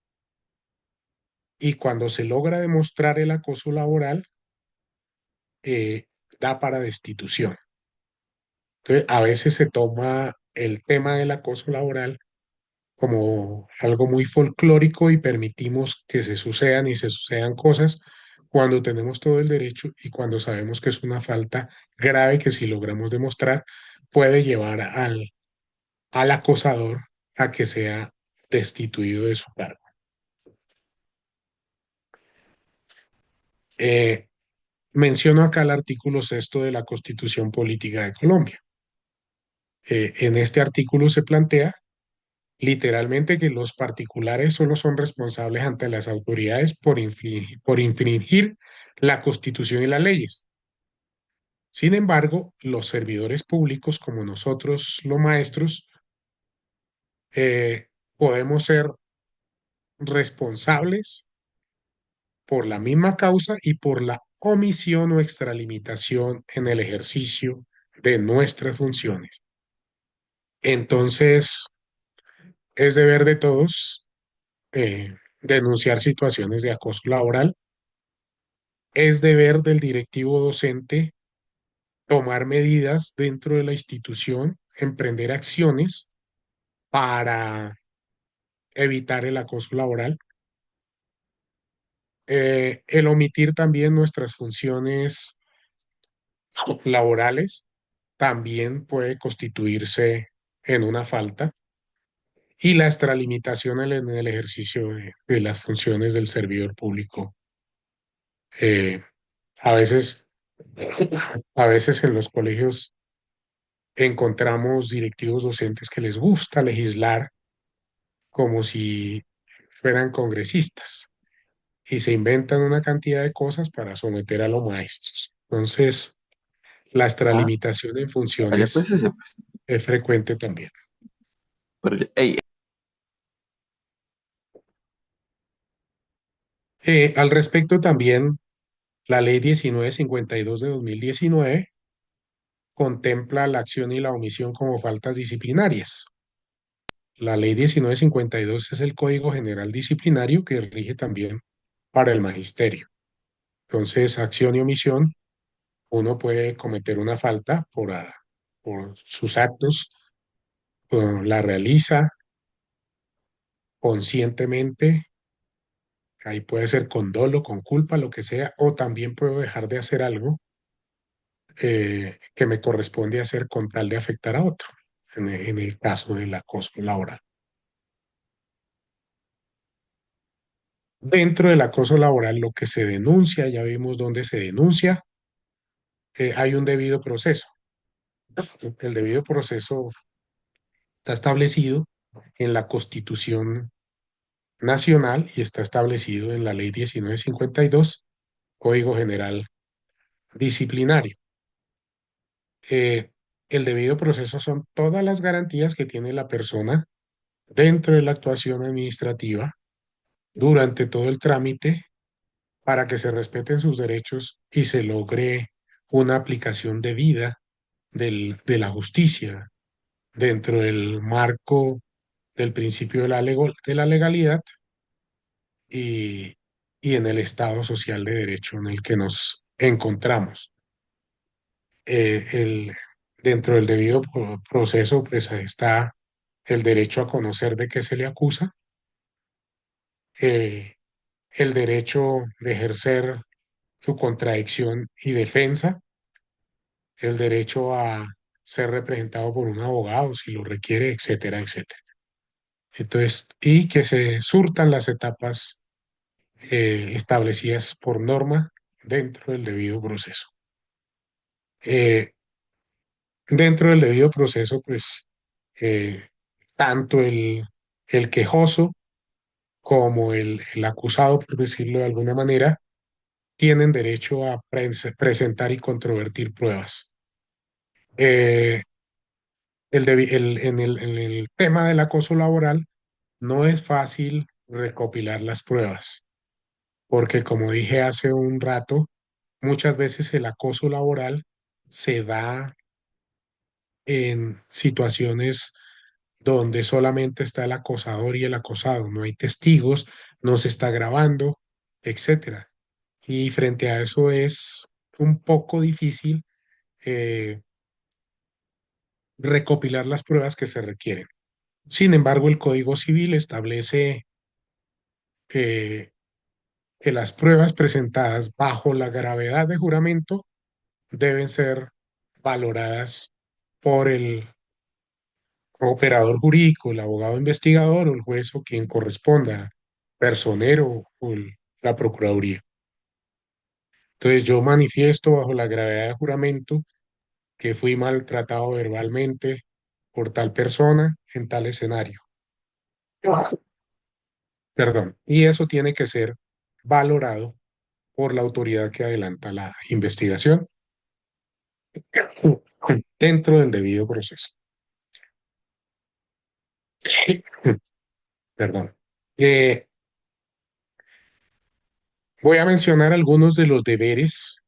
Y cuando se logra demostrar el acoso laboral, eh, da para destitución. Entonces, a veces se toma el tema del acoso laboral como algo muy folclórico y permitimos que se sucedan y se sucedan cosas cuando tenemos todo el derecho y cuando sabemos que es una falta grave que si logramos demostrar puede llevar al acosador a que sea destituido de su cargo. Eh, Menciono acá el artículo sexto de la Constitución Política de Colombia. En este artículo se plantea literalmente que los particulares solo son responsables ante las autoridades por infringir la Constitución y las leyes. Sin embargo, los servidores públicos, como nosotros los maestros, eh, podemos ser responsables por la misma causa y por la omisión o extralimitación en el ejercicio de nuestras funciones. Entonces, es deber de todos denunciar situaciones de acoso laboral. Es deber del directivo docente tomar medidas dentro de la institución, emprender acciones para evitar el acoso laboral. El omitir también nuestras funciones laborales también puede constituirse en una falta. Y la extralimitación en el ejercicio de las funciones del servidor público Eh, a veces, a veces en los colegios encontramos directivos docentes que les gusta legislar como si fueran congresistas y se inventan una cantidad de cosas para someter a los maestros. Entonces, la Ah, extralimitación en allá pues funciones ese. es frecuente también. Pero, ey, Al respecto también, la ley 1952 de 2019 contempla la acción y la omisión como faltas disciplinarias. La ley 1952 es el Código General Disciplinario que rige también para el magisterio. Entonces, acción y omisión, uno puede cometer una falta por sus actos, la realiza conscientemente, ahí puede ser con dolo, con culpa, lo que sea, o también puedo dejar de hacer algo que me corresponde hacer con tal de afectar a otro, en el caso del acoso laboral. Dentro del acoso laboral, lo que se denuncia, ya vimos dónde se denuncia, hay un debido proceso. El debido proceso está establecido en la Constitución Nacional y está establecido en la Ley 1952, Código General Disciplinario. El debido proceso son todas las garantías que tiene la persona dentro de la actuación administrativa durante todo el trámite para que se respeten sus derechos y se logre una aplicación debida de la justicia dentro del marco del principio de la legalidad y, y en el Estado social de derecho en el que nos encontramos. Eh, el, Dentro del debido proceso, pues está el derecho a conocer de qué se le acusa, eh, el derecho de ejercer su contradicción y defensa, el derecho a ser representado por un abogado si lo requiere, etcétera, etcétera. Entonces, y que se surtan las etapas establecidas por norma dentro del debido proceso. Eh, Dentro del debido proceso, pues, eh, tanto el quejoso como el acusado, por decirlo de alguna manera, tienen derecho a presentar y controvertir pruebas. Eh, en el tema del acoso laboral, no es fácil recopilar las pruebas, porque como dije hace un rato, muchas veces el acoso laboral se da en situaciones donde solamente está el acosador y el acosado, no hay testigos, no se está grabando, etcétera. Y frente a eso es un poco difícil eh, recopilar las pruebas que se requieren. Sin embargo, el Código Civil establece eh, que las pruebas presentadas bajo la gravedad de juramento deben ser valoradas por el operador jurídico, el abogado investigador o el juez o quien corresponda, personero o la Procuraduría. Entonces yo manifiesto bajo la gravedad de juramento que fui maltratado verbalmente por tal persona en tal escenario. Perdón. Y eso tiene que ser valorado por la autoridad que adelanta la investigación dentro del debido proceso. Perdón. Eh, Voy a mencionar algunos de los deberes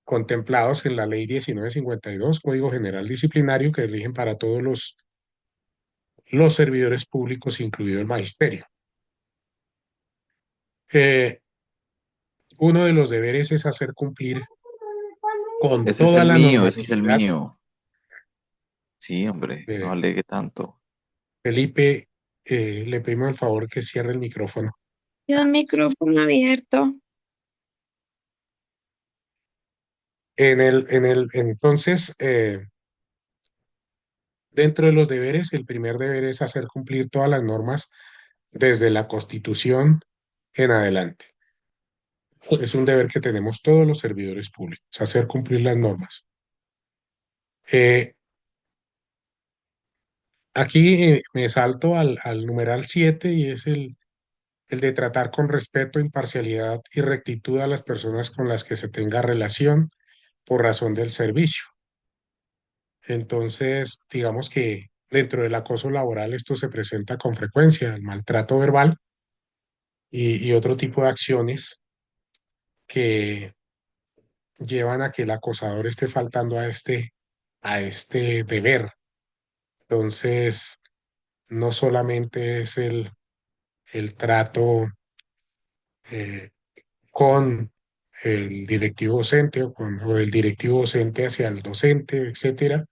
contemplados en la Ley 1952, Código General Disciplinario, que rigen para todos los servidores públicos, incluido el magisterio. Eh, Uno de los deberes es hacer cumplir con ese es toda el la mío, ese es el normatividad. mío. Sí, hombre, no eh, alegue tanto. Felipe, le pedimos el favor que cierre el micrófono. Y un micrófono abierto. Entonces, dentro de los deberes, el primer deber es hacer cumplir todas las normas desde la Constitución en adelante. es un deber que tenemos todos los servidores públicos, hacer cumplir las normas. Eh, Aquí me salto al numeral 7 y es el de tratar con respeto, imparcialidad y rectitud a las personas con las que se tenga relación por razón del servicio. Entonces, digamos que dentro del acoso laboral esto se presenta con frecuencia, el maltrato verbal y otro tipo de acciones que llevan a que el acosador esté faltando a este deber. Entonces, no solamente es el trato eh, con el directivo docente o el directivo docente hacia el docente, etcétera,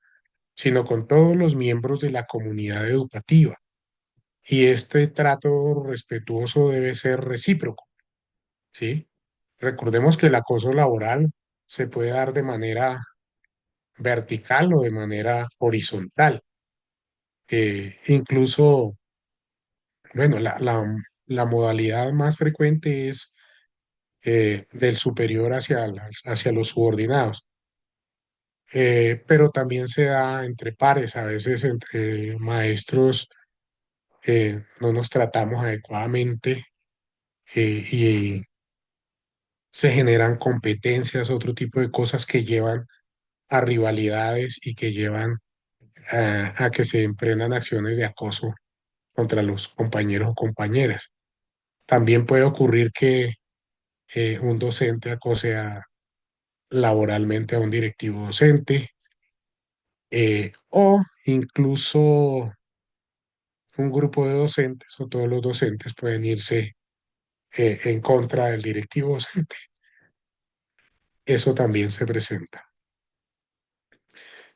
sino con todos los miembros de la comunidad educativa. Y este trato respetuoso debe ser recíproco, ¿sí? Recordemos que el acoso laboral se puede dar de manera vertical o de manera horizontal. Incluso, bueno, la modalidad más frecuente es del superior hacia los subordinados. Pero también se da entre pares, a veces entre maestros no nos tratamos adecuadamente y se generan competencias, otro tipo de cosas que llevan a rivalidades y que llevan a que se emprendan acciones de acoso contra los compañeros o compañeras. También puede ocurrir que un docente acose laboralmente a un directivo docente o incluso un grupo de docentes o todos los docentes pueden irse en contra del directivo docente. Eso también se presenta.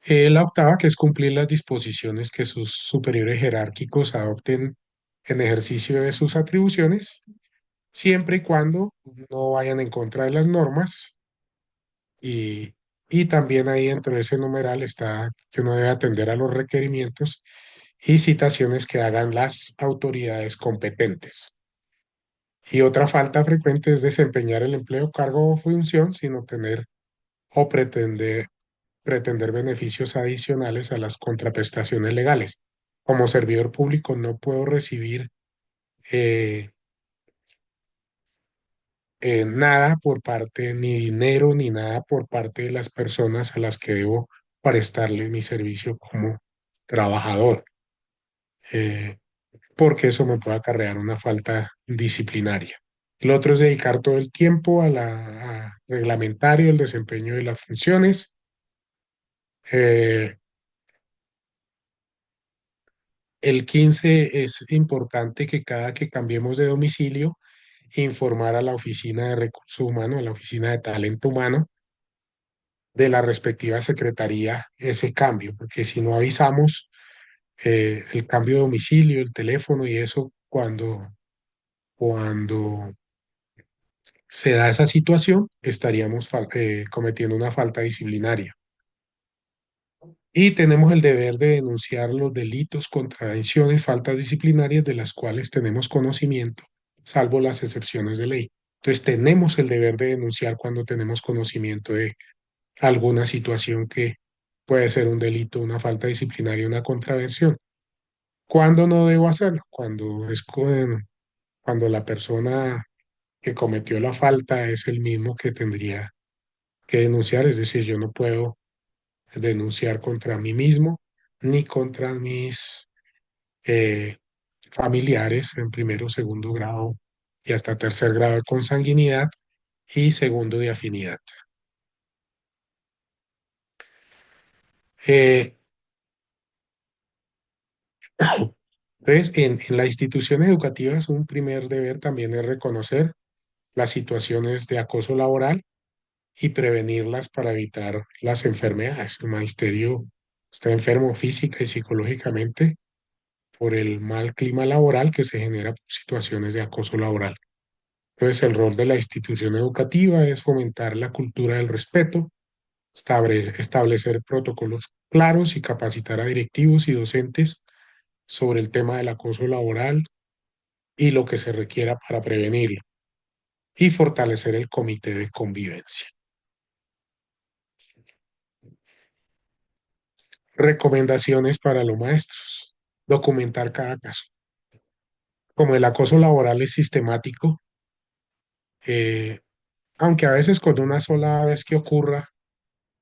La octava, que es cumplir las disposiciones que sus superiores jerárquicos adopten en ejercicio de sus atribuciones, siempre y cuando no vayan en contra de las normas. Y, y también ahí dentro de ese numeral está que uno debe atender a los requerimientos y citaciones que hagan las autoridades competentes. Y otra falta frecuente es desempeñar el empleo, cargo o función sin obtener o pretender beneficios adicionales a las contraprestaciones legales. Como servidor público no puedo recibir eh, nada por parte, ni dinero, ni nada por parte de las personas a las que debo prestarle mi servicio como trabajador, eh, porque eso me puede acarrear una falta disciplinaria. El otro es dedicar todo el tiempo a reglamentario, el desempeño de las funciones. Eh, el 15 es importante que cada que cambiemos de domicilio, informar a la oficina de recursos humanos, a la oficina de talento humano de la respectiva secretaría ese cambio, porque si no avisamos el cambio de domicilio, el teléfono y eso, cuando se da esa situación, estaríamos cometiendo una falta disciplinaria. Y tenemos el deber de denunciar los delitos, contravenciones, faltas disciplinarias de las cuales tenemos conocimiento, salvo las excepciones de ley. Entonces tenemos el deber de denunciar cuando tenemos conocimiento de alguna situación que puede ser un delito, una falta disciplinaria, una contravención. ¿Cuándo no debo hacerlo? Cuando la persona que cometió la falta es el mismo que tendría que denunciar, es decir, yo no puedo denunciar contra mí mismo ni contra mis eh, familiares en primero, segundo grado y hasta tercer grado de consanguinidad y segundo de afinidad. Eh, entonces, en la institución educativa, un primer deber también es reconocer las situaciones de acoso laboral y prevenirlas para evitar las enfermedades. El magisterio está enfermo física y psicológicamente por el mal clima laboral que se genera por situaciones de acoso laboral. Entonces, el rol de la institución educativa es fomentar la cultura del respeto, establecer protocolos claros y capacitar a directivos y docentes sobre el tema del acoso laboral y lo que se requiera para prevenirlo. y fortalecer el comité de convivencia. Recomendaciones para los maestros. Documentar cada caso. Como el acoso laboral es sistemático, eh, aunque a veces con una sola vez que ocurra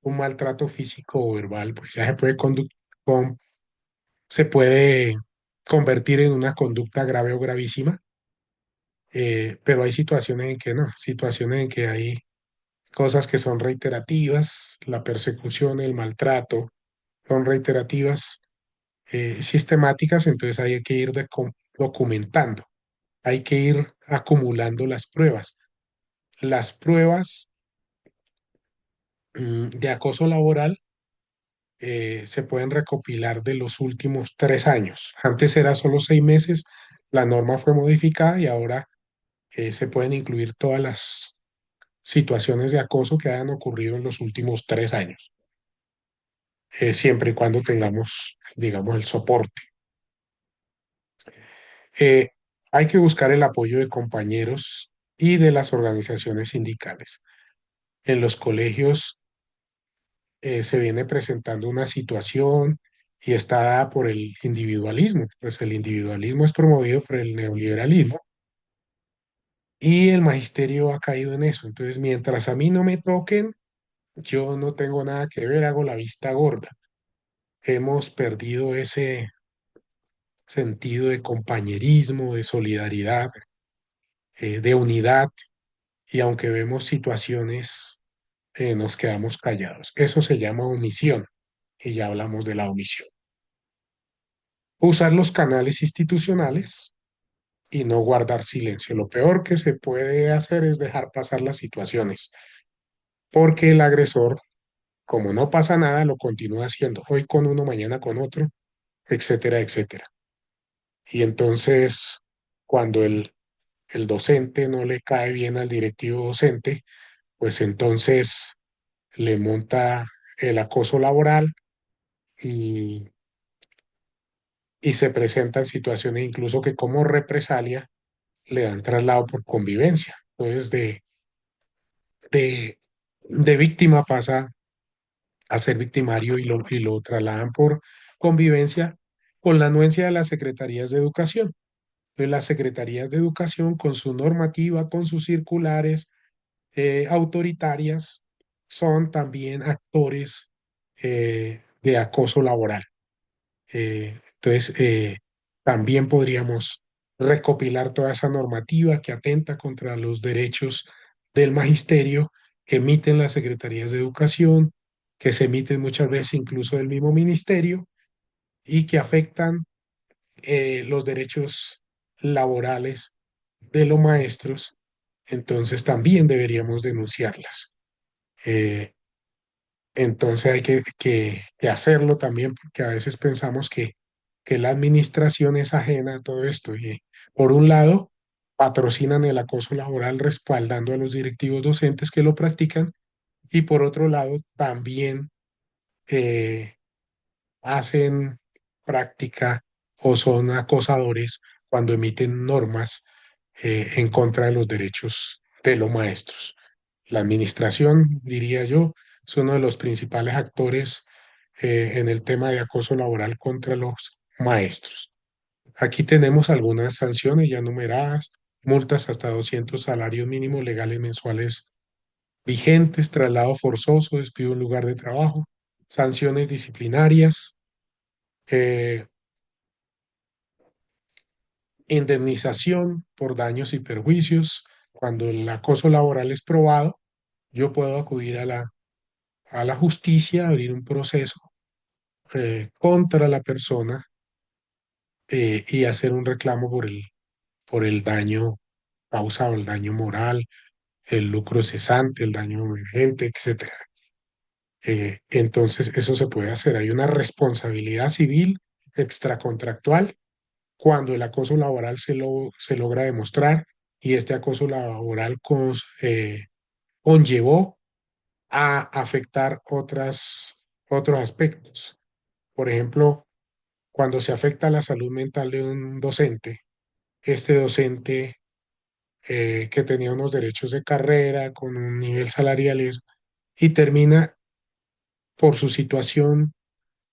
un maltrato físico o verbal, pues ya con- se puede convertir en una conducta grave o gravísima, pero hay situaciones en que no, situaciones en que hay cosas que son reiterativas, la persecución, el maltrato, son reiterativas, sistemáticas, entonces hay que ir documentando, hay que ir acumulando las pruebas. Las pruebas de acoso laboral se pueden recopilar de los últimos 3 años. Antes era solo 6 meses, la norma fue modificada y ahora se pueden incluir todas las situaciones de acoso que hayan ocurrido en los últimos 3 años, siempre y cuando tengamos, digamos, el soporte. Eh, Hay que buscar el apoyo de compañeros y de las organizaciones sindicales. En los colegios se viene presentando una situación y está dada por el individualismo. Pues el individualismo es promovido por el neoliberalismo y el magisterio ha caído en eso. Entonces, mientras a mí no me toquen, yo no tengo nada que ver, hago la vista gorda. Hemos perdido ese sentido de compañerismo, de solidaridad, de unidad, y aunque vemos situaciones, nos quedamos callados. Eso se llama omisión y ya hablamos de la omisión. Usar los canales institucionales y no guardar silencio. Lo peor que se puede hacer es dejar pasar las situaciones, porque el agresor, como no pasa nada, lo continúa haciendo, hoy con uno, mañana con otro, etcétera, etcétera. Y entonces, cuando el docente no le cae bien al directivo docente, pues entonces le monta el acoso laboral y, y se presentan situaciones incluso que como represalia le dan traslado por convivencia. Entonces, de, de víctima pasa a ser victimario y lo trasladan por convivencia con la anuencia de las secretarías de educación. Entonces, las secretarías de educación con su normativa, con sus circulares autoritarias, son también actores de acoso laboral. Entonces, también podríamos recopilar toda esa normativa que atenta contra los derechos del magisterio que emiten las secretarías de educación, que se emiten muchas veces incluso del mismo ministerio y que afectan los derechos laborales de los maestros. Entonces, también deberíamos denunciarlas. Eh, entonces hay que hacerlo también porque a veces pensamos que la administración es ajena a todo esto y por un lado patrocinan el acoso laboral respaldando a los directivos docentes que lo practican y por otro lado también eh, hacen práctica o son acosadores cuando emiten normas en contra de los derechos de los maestros. La administración, diría yo, es uno de los principales actores en el tema de acoso laboral contra los maestros. Aquí tenemos algunas sanciones ya numeradas, multas hasta 200 salarios mínimos legales mensuales vigentes, traslado forzoso, despido en lugar de trabajo, sanciones disciplinarias, eh, indemnización por daños y perjuicios. Cuando el acoso laboral es probado, yo puedo acudir a la justicia, abrir un proceso contra la persona y hacer un reclamo por el daño causado, el daño moral, el lucro cesante, el daño emergente, etcétera. Entonces, eso se puede hacer. Hay una responsabilidad civil extracontractual cuando el acoso laboral se logra demostrar y este acoso laboral conllevó a afectar otros aspectos. Por ejemplo, cuando se afecta la salud mental de un docente, este docente que tenía unos derechos de carrera, con un nivel salarial y eso, y termina por su situación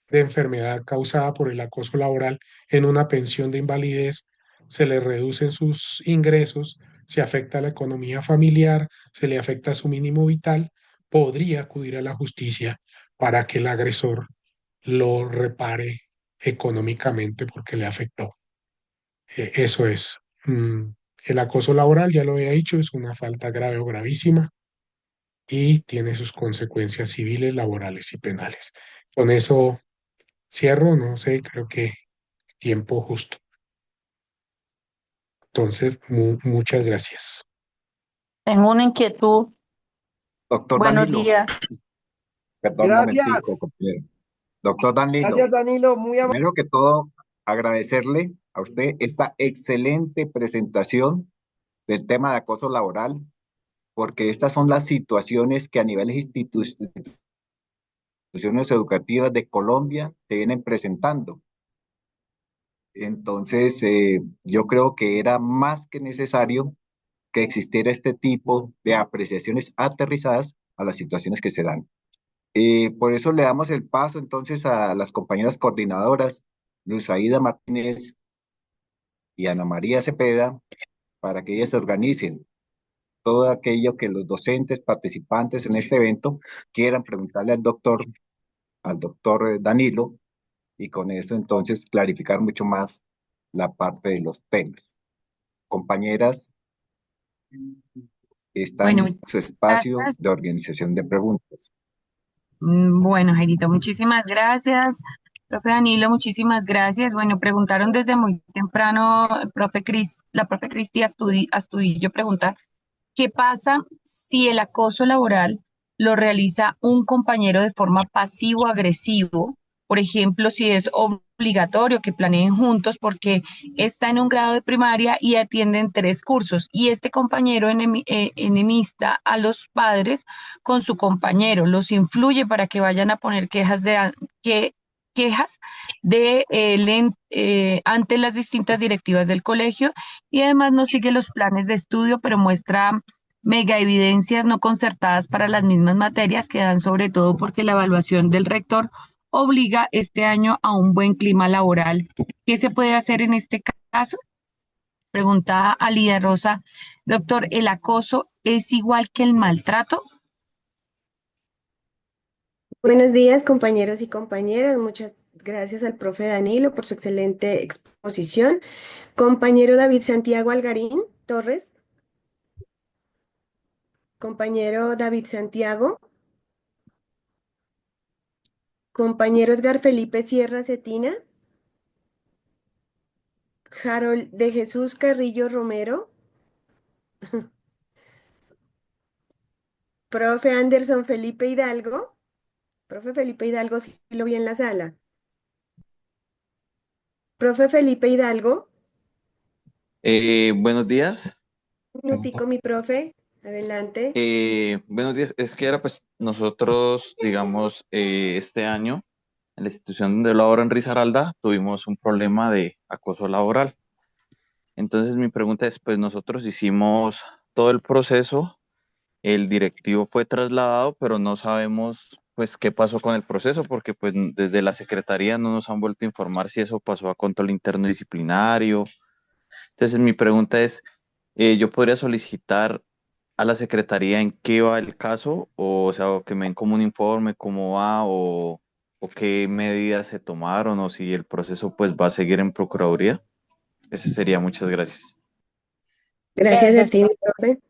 de enfermedad causada por el acoso laboral en una pensión de invalidez, se le reducen sus ingresos, se afecta la economía familiar, se le afecta su mínimo vital, podría acudir a la justicia para que el agresor lo repare económicamente porque le afectó. Eso es. El acoso laboral, ya lo había dicho, es una falta grave o gravísima y tiene sus consecuencias civiles, laborales y penales. Con eso cierro, no sé, creo que tiempo justo. Entonces, muchas gracias. Tengo una inquietud. Doctor Buenos Danilo, días. perdón un momentico, Gracias. compañero. Doctor Gracias, Danilo, Danilo. Muy amable. primero que todo, agradecerle a usted esta excelente presentación del tema de acoso laboral, porque estas son las situaciones que a niveles instituciones educativas de Colombia se vienen presentando. Entonces, yo creo que era más que necesario que existiera este tipo de apreciaciones aterrizadas a las situaciones que se dan. Por eso le damos el paso entonces a las compañeras coordinadoras, Luz Aida Martínez y Ana María Cepeda, para que ellas se organicen todo aquello que los docentes participantes en este evento quieran preguntarle al doctor Danilo, y con eso entonces clarificar mucho más la parte de los temas. Compañeras, están Bueno, en muchas su espacio gracias. de organización de preguntas. Bueno, Jairito, muchísimas gracias. Profe Danilo, muchísimas gracias. Bueno, preguntaron desde muy temprano, el profe la profe Cristi Astudillo pregunta, ¿qué pasa si el acoso laboral lo realiza un compañero de forma pasivo-agresivo? Por ejemplo, si es obligatorio que planeen juntos porque está en un grado de primaria y atienden 3 cursos y este compañero enemista a los padres con su compañero, los influye para que vayan a poner que, quejas de ante las distintas directivas del colegio y además no sigue los planes de estudio, pero muestra mega evidencias no concertadas para las mismas materias que dan sobre todo porque la evaluación del rector obliga este año a un buen clima laboral. ¿Qué se puede hacer en este caso? Pregunta Alida Rosa. Doctor, ¿el acoso es igual que el maltrato? Buenos días, compañeros y compañeras. Muchas gracias al profe Danilo por su excelente exposición. Compañero David Santiago Algarín Torres. Compañero David Santiago. Compañero Edgar Felipe Sierra Cetina. Harold de Jesús Carrillo Romero. Profe Anderson Felipe Hidalgo. Profe Felipe Hidalgo, sí lo vi en la sala. Profe Felipe Hidalgo. Buenos días. Un minutico, mi profe. Adelante. Buenos días. Es que era pues nosotros, digamos, este año en la institución donde laboro en Risaralda tuvimos un problema de acoso laboral. Entonces mi pregunta es, pues nosotros hicimos todo el proceso, el directivo fue trasladado, pero no sabemos pues qué pasó con el proceso porque pues desde la secretaría no nos han vuelto a informar si eso pasó a control interno disciplinario. Entonces mi pregunta es, ¿yo podría solicitar a la secretaría en qué va el caso? O sea, o que me den como un informe, cómo va, o qué medidas se tomaron, o si el proceso pues va a seguir en Procuraduría. Ese sería, muchas gracias. Gracias a Gracias, ti, mi profe. profe.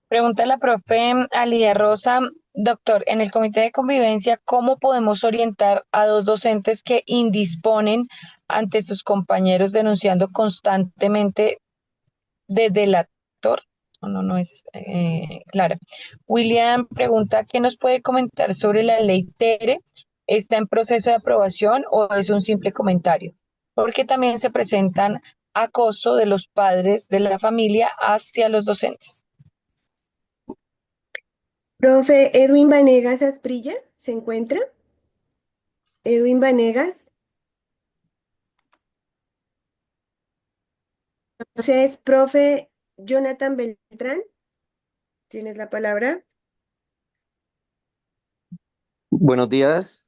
Pregunta la profe Alida Rosa, doctor, en el comité de convivencia, ¿cómo podemos orientar a dos docentes que indisponen ante sus compañeros denunciando constantemente de delator? No, no es clara. William pregunta, ¿qué nos puede comentar sobre la ley TERE? ¿Está en proceso de aprobación o es un simple comentario? Porque también se presentan acoso de los padres de la familia hacia los docentes. Profe Edwin Vanegas Asprilla, ¿se encuentra? Edwin Vanegas. Entonces, profe Jonathan Beltrán, tienes la palabra. Buenos días.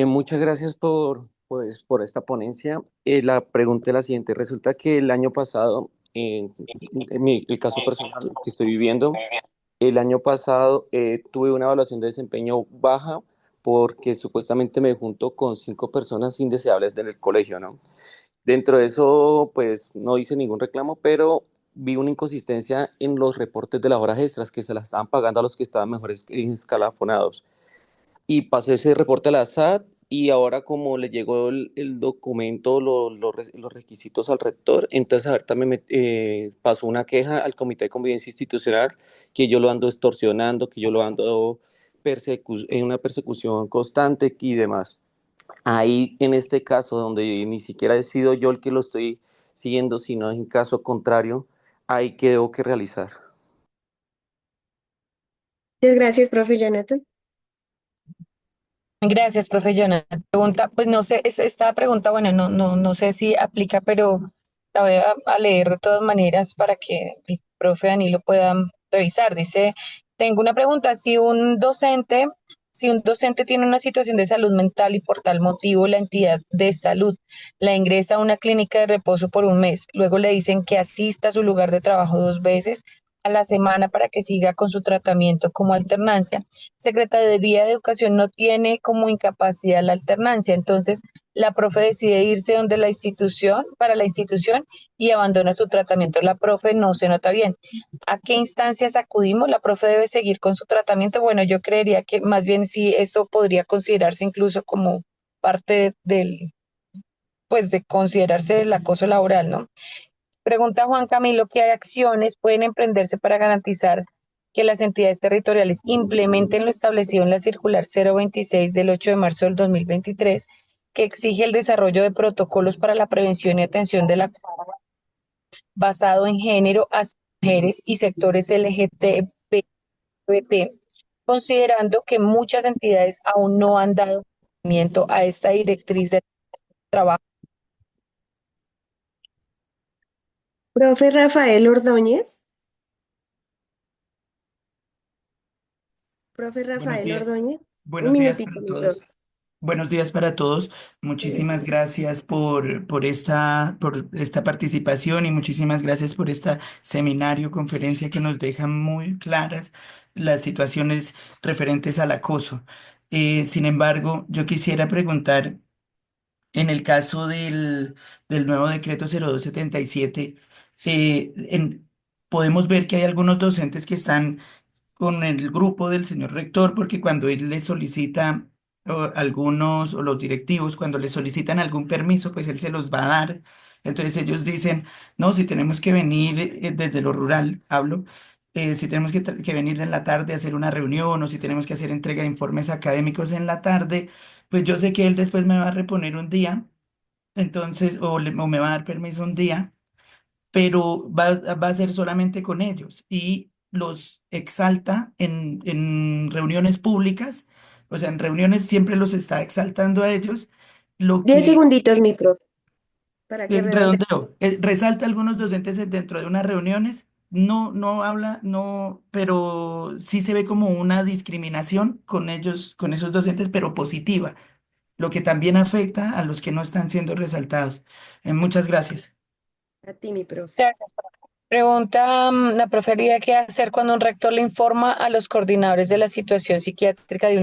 Muchas gracias por esta ponencia. La pregunta es la siguiente. Resulta que el año pasado, el caso personal que estoy viviendo, el año pasado tuve una evaluación de desempeño baja porque supuestamente me junto con 5 personas indeseables del colegio, ¿no? Dentro de eso, pues no hice ningún reclamo, pero vi una inconsistencia en los reportes de las horas extras que se las estaban pagando a los que estaban mejores escalafonados. Y pasé ese reporte a la SAT y ahora como le llegó el documento, los requisitos al rector, entonces ahorita pasó una queja al Comité de Convivencia Institucional que yo lo ando extorsionando, que yo lo ando en una persecución constante y demás. Ahí en este caso, donde ni siquiera he sido yo el que lo estoy siguiendo, sino en caso contrario, ahí qué debo que realizar. Muchas gracias, profe Jonathan. Gracias, profe Jonathan. Pregunta, pues no sé, esta pregunta, bueno, no sé si aplica, pero la voy a leer de todas maneras para que el profe Danilo pueda revisar. Dice, tengo una pregunta, si un docente tiene una situación de salud mental y por tal motivo la entidad de salud la ingresa a una clínica de reposo por un mes, luego le dicen que asista a su lugar de trabajo 2 veces a la semana para que siga con su tratamiento como alternancia. Secretaría de Educación no tiene como incapacidad la alternancia, entonces la profe decide irse donde la institución, para la institución y abandona su tratamiento. La profe no se nota bien. ¿A qué instancias acudimos? La profe debe seguir con su tratamiento. Bueno, yo creería que más bien sí, esto podría considerarse incluso como parte pues de considerarse el acoso laboral, ¿no? Pregunta Juan Camilo, ¿qué acciones pueden emprenderse para garantizar que las entidades territoriales implementen lo establecido en la circular 026 del 8 de marzo del 2023, que exige el desarrollo de protocolos para la prevención y atención de la basado en género a mujeres y sectores LGTB, considerando que muchas entidades aún no han dado cumplimiento a esta directriz de trabajo? Profe Rafael Ordóñez. Profe Buenos Rafael días. Ordóñez. Un Buenos días minutito, para mi profe. todos. Buenos días para todos. Muchísimas gracias por esta participación y muchísimas gracias por esta seminario, conferencia que nos deja muy claras las situaciones referentes al acoso. Sin embargo, yo quisiera preguntar, en el caso del nuevo decreto 0277, podemos ver que hay algunos docentes que están con el grupo del señor rector, porque cuando él le solicita, o los directivos, cuando le solicitan algún permiso, pues él se los va a dar. Entonces ellos dicen, no, si tenemos que venir desde lo rural, hablo, si tenemos que venir en la tarde a hacer una reunión o si tenemos que hacer entrega de informes académicos en la tarde, pues yo sé que él después me va a reponer un día, entonces, o me va a dar permiso un día, pero va a ser solamente con ellos y los exalta en reuniones públicas, o sea, en reuniones siempre los está exaltando a ellos, lo 10 segunditos, mi profe, para que redonde. redondeo, resalta a algunos docentes dentro de unas reuniones, no habla, no, pero sí se ve como una discriminación con ellos, con esos docentes, pero positiva, lo que también afecta a los que no están siendo resaltados. Muchas gracias. A ti, mi profe. Gracias. Pregunta la profe, ¿qué hacer cuando un rector le informa a los coordinadores de la situación psiquiátrica de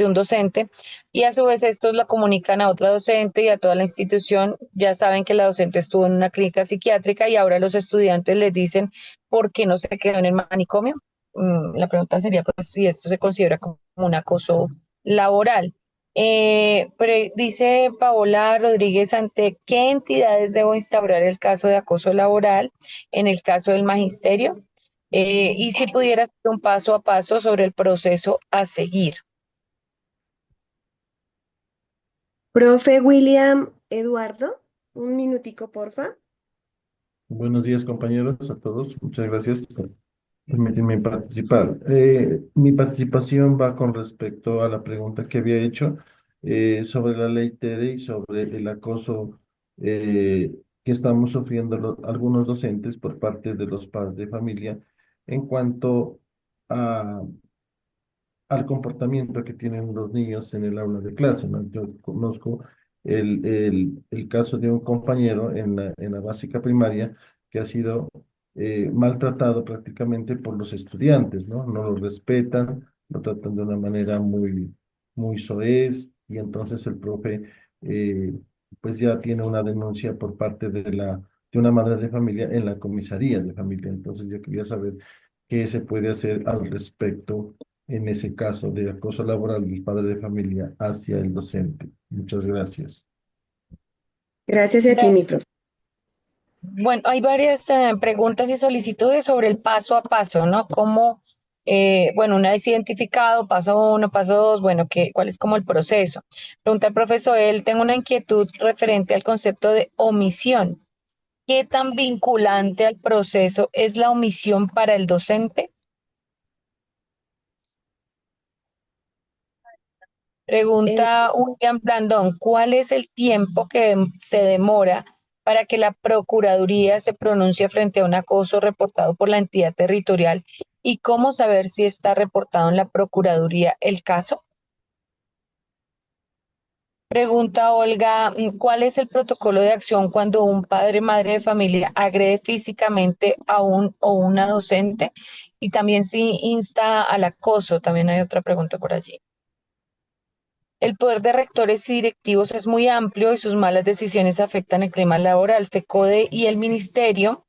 un docente y a su vez estos la comunican a otra docente y a toda la institución? Ya saben que la docente estuvo en una clínica psiquiátrica y ahora los estudiantes les dicen por qué no se quedó en el manicomio. La pregunta sería pues si esto se considera como un acoso laboral. Dice Paola Rodríguez, ¿ante qué entidades debo instaurar el caso de acoso laboral en el caso del magisterio? Y si pudieras hacer un paso a paso sobre el proceso a seguir. Profe William Eduardo, un minutico, porfa. Buenos días, compañeros, a todos. Muchas gracias por permitirme participar. Mi participación va con respecto a la pregunta que había hecho sobre la ley TEDE y sobre el acoso que estamos sufriendo algunos docentes por parte de los padres de familia en cuanto a al comportamiento que tienen los niños en el aula de clase, ¿no? Yo conozco el caso de un compañero en la básica primaria que ha sido maltratado prácticamente por los estudiantes, ¿no? No lo respetan, lo tratan de una manera muy soez, y entonces el profe eh, pues ya tiene una denuncia por parte de una madre de familia en la comisaría de familia. Entonces yo quería saber qué se puede hacer al respecto en ese caso de acoso laboral del padre de familia hacia el docente. Muchas gracias. Gracias a ti, mi profe. Bueno, hay varias preguntas y solicitudes sobre el paso a paso, ¿no? Cómo, bueno, una vez identificado, paso uno, paso dos, bueno, ¿cuál es como el proceso? Pregunta el profesor, él, tengo una inquietud referente al concepto de omisión. ¿Qué tan vinculante al proceso es la omisión para el docente? Eh, Pregunta William Blandón, ¿cuál es el tiempo que se demora para que la Procuraduría se pronuncie frente a un acoso reportado por la entidad territorial y cómo saber si está reportado en la Procuraduría el caso? Pregunta Olga, ¿cuál es el protocolo de acción cuando un padre, madre de familia agrede físicamente a un o una docente? Y también si insta al acoso, también hay otra pregunta por allí. El poder de rectores y directivos es muy amplio y sus malas decisiones afectan el clima laboral. FECODE y el ministerio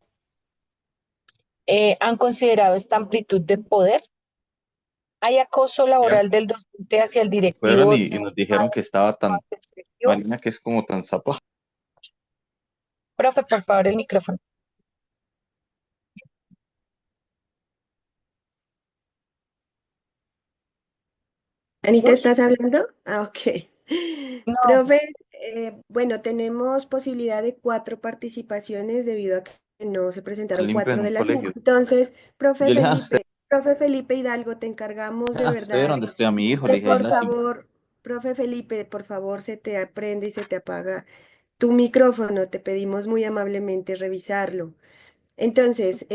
han considerado esta amplitud de poder. ¿Hay acoso Ya laboral del docente hacia el fueron directivo? y nos dijeron que estaba tan, Marina, que es como tan zapa. Profe, por favor, el micrófono. Anita, ¿estás hablando? Ah, ok. No, Profe, bueno, tenemos posibilidad de 4 participaciones debido a que no se Tan presentaron limpio en 4 un de las 5. colegio. Entonces, Yo le dije, usted, Profe Felipe Hidalgo, te encargamos de usted vio verdad dónde estoy a mi hijo, le de dije, ahí en por la silla. favor, profe Felipe, por favor, se te prende y se te apaga tu micrófono. Te pedimos muy amablemente revisarlo. Entonces,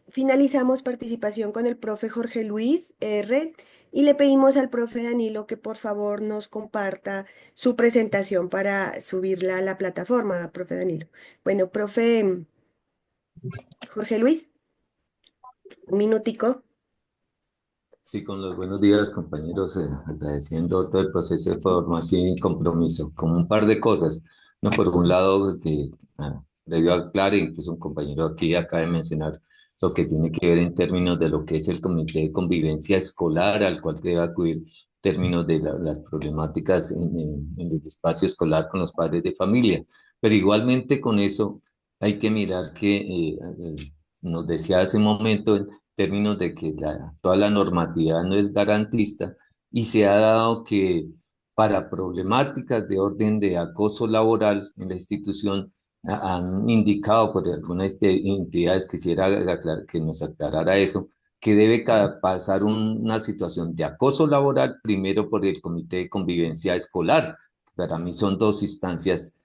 finalizamos participación con el profe Jorge Luis R. y le pedimos al profe Danilo que por favor nos comparta su presentación para subirla a la plataforma, profe Danilo. Bueno, profe Jorge Luis, un minutico. Sí, con los buenos días, compañeros, agradeciendo todo el proceso de formación y compromiso, como un par de cosas, ¿no? Por un lado, que previo a Clara, incluso un compañero aquí acaba de mencionar lo que tiene que ver en términos de lo que es el comité de convivencia escolar, al cual debe acudir en términos de las problemáticas en el espacio escolar con los padres de familia. Pero igualmente con eso hay que mirar que nos decía hace un momento términos de que toda la normatividad no es garantista y se ha dado que para problemáticas de orden de acoso laboral en la institución han indicado por algunas entidades, quisiera que nos aclarara eso, que debe pasar una situación de acoso laboral primero por el Comité de Convivencia Escolar. Para mí son dos instancias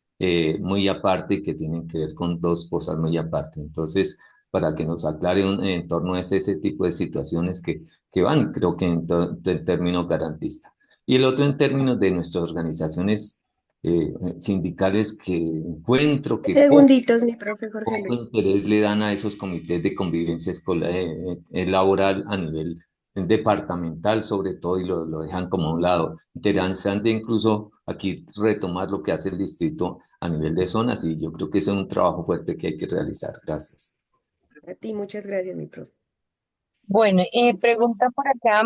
muy aparte que tienen que ver con dos cosas muy aparte. Entonces, para que nos aclare en torno a ese tipo de situaciones que van, creo que en términos garantistas. Y el otro en términos de nuestras organizaciones sindicales que encuentro que Segunditos, mi profe Jorge poco Luis. interés le dan a esos comités de convivencia escolar, laboral a nivel departamental sobre todo y lo dejan como a un lado. Interesante incluso aquí retomar lo que hace el distrito a nivel de zonas y yo creo que ese es un trabajo fuerte que hay que realizar. Gracias. A ti, muchas gracias, mi profe. bueno, pregunta por acá,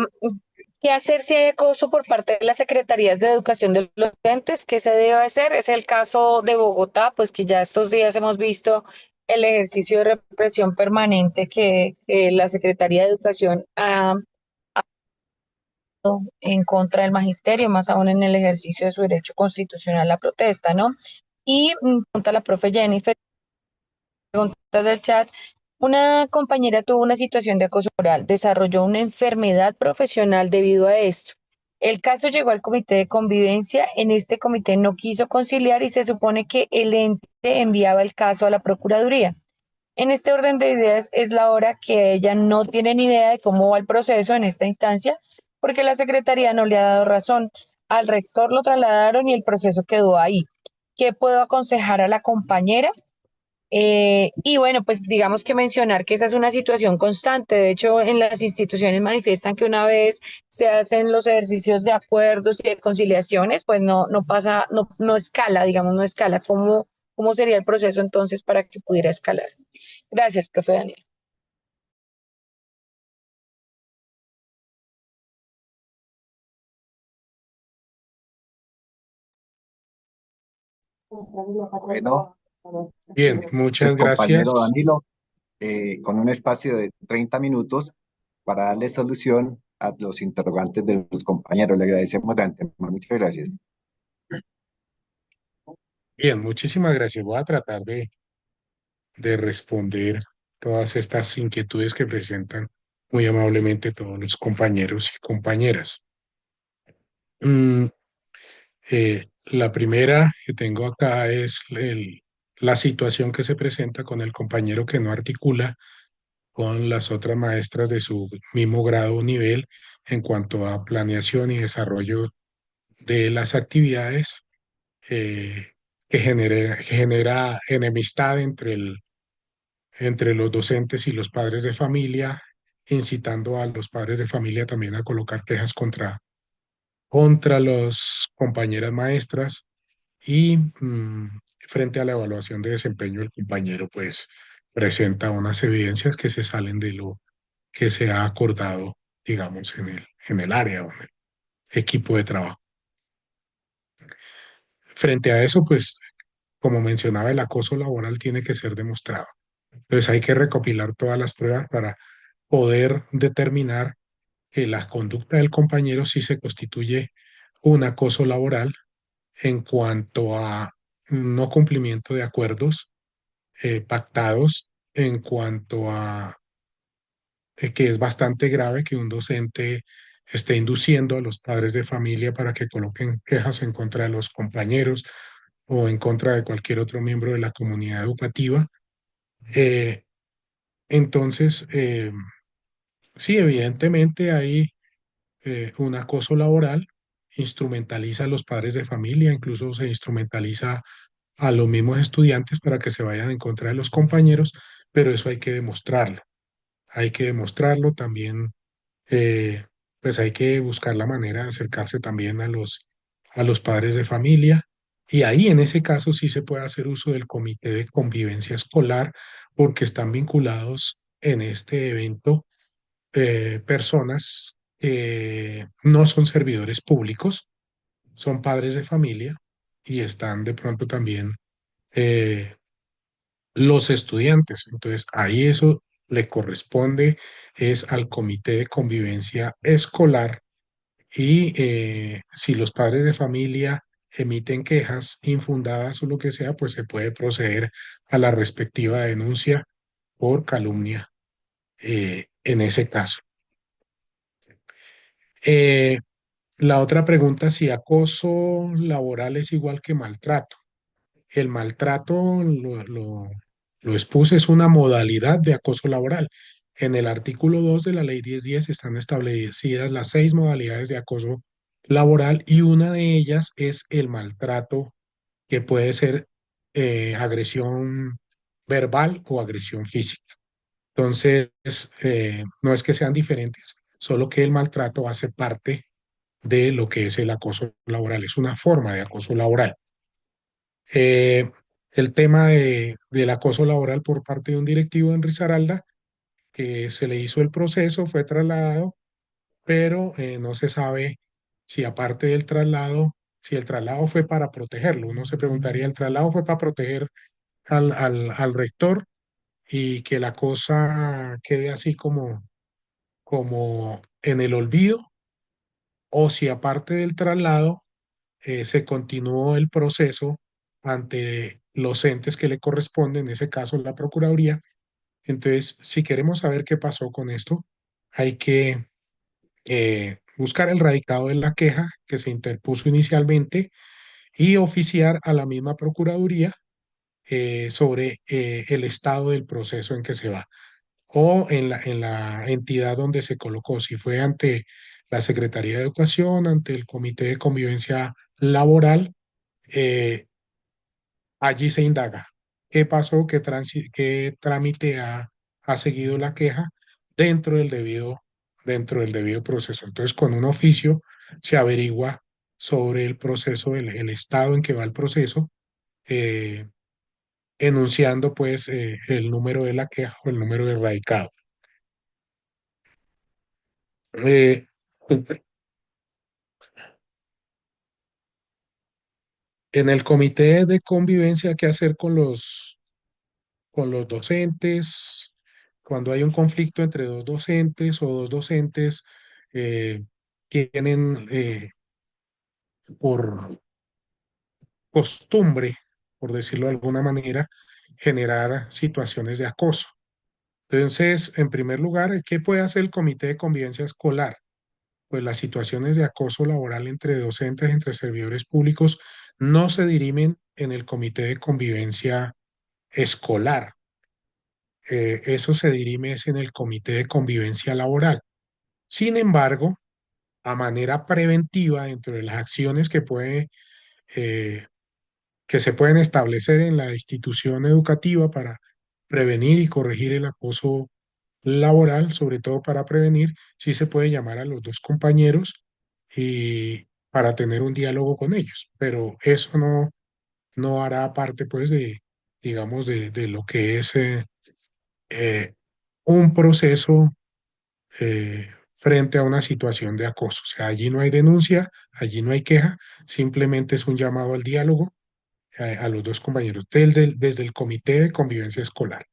¿qué hacer si hay acoso por parte de las secretarías de educación de los docentes? ¿Qué se debe hacer? Es el caso de Bogotá, pues que ya estos días hemos visto el ejercicio de represión permanente que la Secretaría de Educación ha en contra del magisterio, más aún en el ejercicio de su derecho constitucional a la protesta, ¿no? Y pregunta la profe Jennifer, preguntas del chat. Una compañera tuvo una situación de acoso laboral, desarrolló una enfermedad profesional debido a esto. El caso llegó al comité de convivencia, en este comité no quiso conciliar y se supone que el ente enviaba el caso a la Procuraduría. En este orden de ideas es la hora que ella no tiene ni idea de cómo va el proceso en esta instancia, porque la Secretaría no le ha dado razón. Al rector lo trasladaron y el proceso quedó ahí. ¿Qué puedo aconsejar a la compañera? Y bueno, pues digamos que mencionar que esa es una situación constante. De hecho, en las instituciones manifiestan que una vez se hacen los ejercicios de acuerdos y de conciliaciones, pues no pasa, no escala, digamos, no escala. ¿Cómo sería el proceso entonces para que pudiera escalar? Gracias, profe Daniel. Bueno, Bien, entonces, muchas compañero gracias. Danilo, con un espacio de 30 minutos para darle solución a los interrogantes de los compañeros. Le agradecemos de antemano. Muchas gracias. Bien, muchísimas gracias. Voy a tratar de responder todas estas inquietudes que presentan muy amablemente todos los compañeros y compañeras. Mm, la primera que tengo acá es la situación que se presenta con el compañero que no articula con las otras maestras de su mismo grado o nivel en cuanto a planeación y desarrollo de las actividades, que genera enemistad entre los docentes y los padres de familia, incitando a los padres de familia también a colocar quejas contra las compañeras maestras y frente a la evaluación de desempeño el compañero pues presenta unas evidencias que se salen de lo que se ha acordado, digamos, en el área o en el equipo de trabajo. Frente a eso, pues, como mencionaba, el acoso laboral tiene que ser demostrado. Entonces hay que recopilar todas las pruebas para poder determinar que la conducta del compañero sí se constituye un acoso laboral en cuanto a no cumplimiento de acuerdos pactados, en cuanto a que es bastante grave que un docente esté induciendo a los padres de familia para que coloquen quejas en contra de los compañeros o en contra de cualquier otro miembro de la comunidad educativa. Eh, entonces, sí, evidentemente hay un acoso laboral, instrumentaliza a los padres de familia, incluso se instrumentaliza a los mismos estudiantes para que se vayan en contra de los compañeros, pero eso hay que demostrarlo también, eh, pues hay que buscar la manera de acercarse también a los padres de familia. Y ahí en ese caso sí se puede hacer uso del comité de convivencia escolar porque están vinculados en este evento personas que no son servidores públicos, son padres de familia y están de pronto también eh, los estudiantes. Entonces, ahí eso le corresponde es al comité de convivencia escolar y si los padres de familia emiten quejas infundadas o lo que sea, pues se puede proceder a la respectiva denuncia por calumnia en ese caso. Eh, la otra pregunta, si acoso laboral es igual que maltrato. El maltrato, lo expuse, es una modalidad de acoso laboral. En el artículo 2 de la ley 1010 están establecidas las 6 modalidades de acoso laboral y una de ellas es el maltrato, que puede ser agresión verbal o agresión física. Entonces, no es que sean diferentes, solo que el maltrato hace parte de lo que es el acoso laboral, es una forma de acoso laboral. Eh, el tema del acoso laboral por parte de un directivo en Risaralda, que se le hizo el proceso, fue trasladado, pero no se sabe si aparte del traslado, si el traslado fue para protegerlo. Uno se preguntaría, ¿el traslado fue para proteger al rector y que la cosa quede así como en el olvido? O si aparte del traslado se continuó el proceso ante los entes que le corresponden, en ese caso la Procuraduría. Entonces, si queremos saber qué pasó con esto, hay que buscar el radicado de la queja que se interpuso inicialmente y oficiar a la misma Procuraduría sobre el estado del proceso en que se va o en la entidad donde se colocó, si fue ante la Secretaría de Educación, ante el Comité de Convivencia Laboral, eh, allí se indaga qué pasó, qué trámite ha seguido la queja dentro dentro del debido proceso. Entonces, con un oficio se averigua sobre el proceso, el estado en que va el proceso, eh, enunciando pues el número de la queja o el número de radicado. Eh, en el comité de convivencia, ¿qué hacer con los docentes? Cuando hay un conflicto entre dos docentes o dos docentes tienen por costumbre, por decirlo de alguna manera, generar situaciones de acoso. Entonces, en primer lugar, ¿qué puede hacer el comité de convivencia escolar? Pues las situaciones de acoso laboral entre docentes, entre servidores públicos, no se dirimen en el comité de convivencia escolar. Eso se dirime es en el comité de convivencia laboral. Sin embargo, a manera preventiva, dentro de las acciones eh, que se pueden establecer en la institución educativa para prevenir y corregir el acoso laboral, sobre todo para prevenir, sí se puede llamar a los dos compañeros y para tener un diálogo con ellos, pero eso no hará parte, pues, digamos, de lo que es eh, un proceso frente a una situación de acoso. O sea, allí no hay denuncia, allí no hay queja, simplemente es un llamado al diálogo a los dos compañeros desde el Comité de Convivencia Escolar.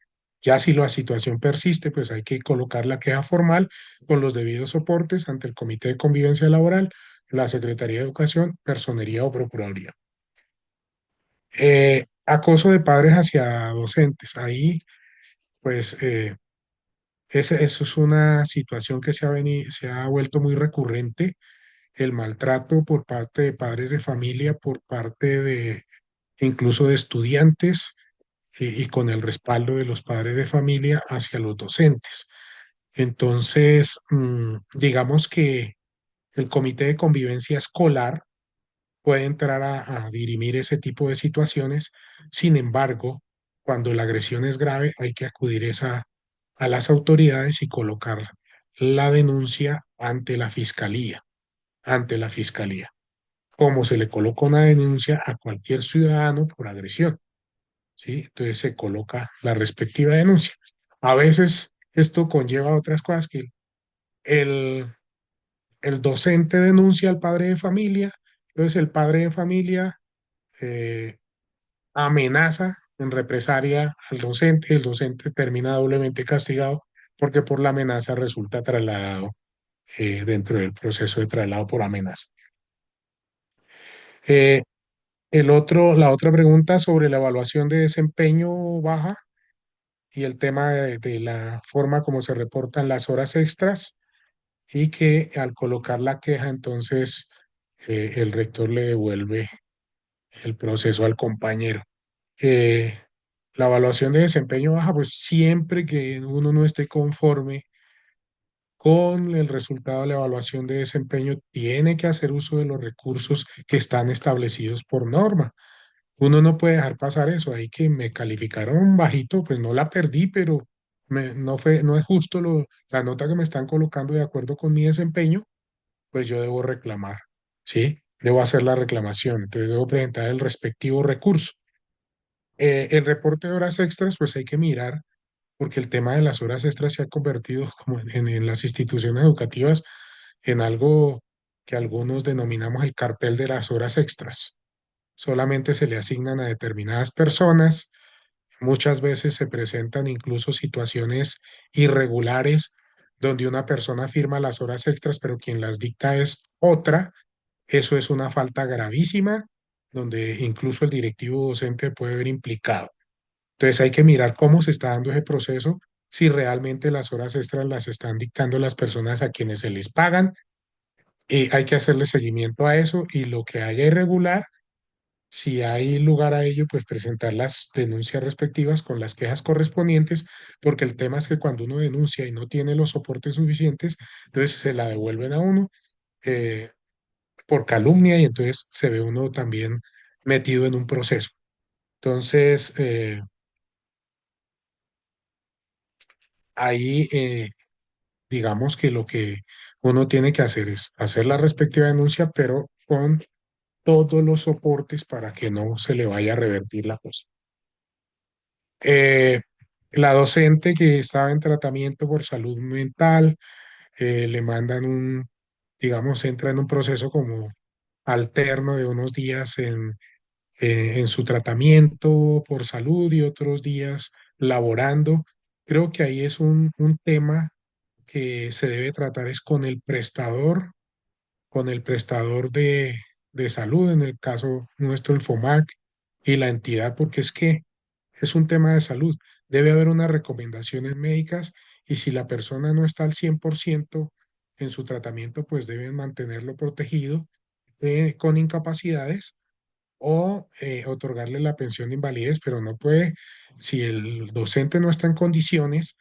Ya si la situación persiste, pues hay que colocar la queja formal con los debidos soportes ante el Comité de Convivencia Laboral, la Secretaría de Educación, Personería o Procuraduría. Acoso de padres hacia docentes. Ahí, pues, eso es una situación que se ha vuelto muy recurrente, el maltrato por parte de padres de familia, por parte de incluso de estudiantes y con el respaldo de los padres de familia hacia los docentes. Entonces, digamos que el comité de convivencia escolar puede entrar a dirimir ese tipo de situaciones. Sin embargo, cuando la agresión es grave, hay que acudir a las autoridades y colocar la denuncia ante la fiscalía, como se le coloca una denuncia a cualquier ciudadano por agresión, ¿sí? Entonces se coloca la respectiva denuncia. A veces esto conlleva otras cosas que el, el docente denuncia al padre de familia, entonces el padre de familia eh, amenaza en represalia al docente, el docente termina doblemente castigado porque por la amenaza resulta trasladado dentro del proceso de traslado por amenaza. Eh, la otra pregunta sobre la evaluación de desempeño baja y el tema de la forma como se reportan las horas extras y que al colocar la queja, entonces el rector le devuelve el proceso al compañero. Eh, la evaluación de desempeño baja, pues siempre que uno no esté conforme con el resultado de la evaluación de desempeño, tiene que hacer uso de los recursos que están establecidos por norma. Uno no puede dejar pasar eso. Ahí que me calificaron bajito, pues no la perdí, pero no es justo la nota que me están colocando de acuerdo con mi desempeño, pues yo debo reclamar, ¿sí? Debo hacer la reclamación, entonces debo presentar el respectivo recurso. El reporte de horas extras, pues hay que mirar, porque el tema de las horas extras se ha convertido como en las instituciones educativas en algo que algunos denominamos el cartel de las horas extras. Solamente se le asignan a determinadas personas. Muchas veces se presentan incluso situaciones irregulares donde una persona firma las horas extras, pero quien las dicta es otra. Eso es una falta gravísima, donde incluso el directivo docente puede ver implicado. Entonces hay que mirar cómo se está dando ese proceso, si realmente las horas extras las están dictando las personas a quienes se les pagan hay que hacerle seguimiento a eso y lo que haya irregular, si hay lugar a ello, pues presentar las denuncias respectivas con las quejas correspondientes, porque el tema es que cuando uno denuncia y no tiene los soportes suficientes, entonces se la devuelven a uno eh, por calumnia y entonces se ve uno también metido en un proceso. Entonces, ahí digamos que lo que uno tiene que hacer es hacer la respectiva denuncia, pero con todos los soportes para que no se le vaya a revertir la cosa. Eh, la docente que estaba en tratamiento por salud mental, le mandan digamos, entra en un proceso como alterno de unos días en su tratamiento por salud y otros días laborando. Creo que ahí es un tema que se debe tratar es con el prestador de salud, en el caso nuestro el FOMAC y la entidad, porque es que es un tema de salud. Debe haber unas recomendaciones médicas y si la persona no está al 100% en su tratamiento, pues deben mantenerlo protegido con incapacidades o otorgarle la pensión de invalidez, pero no puede, si el docente no está en condiciones,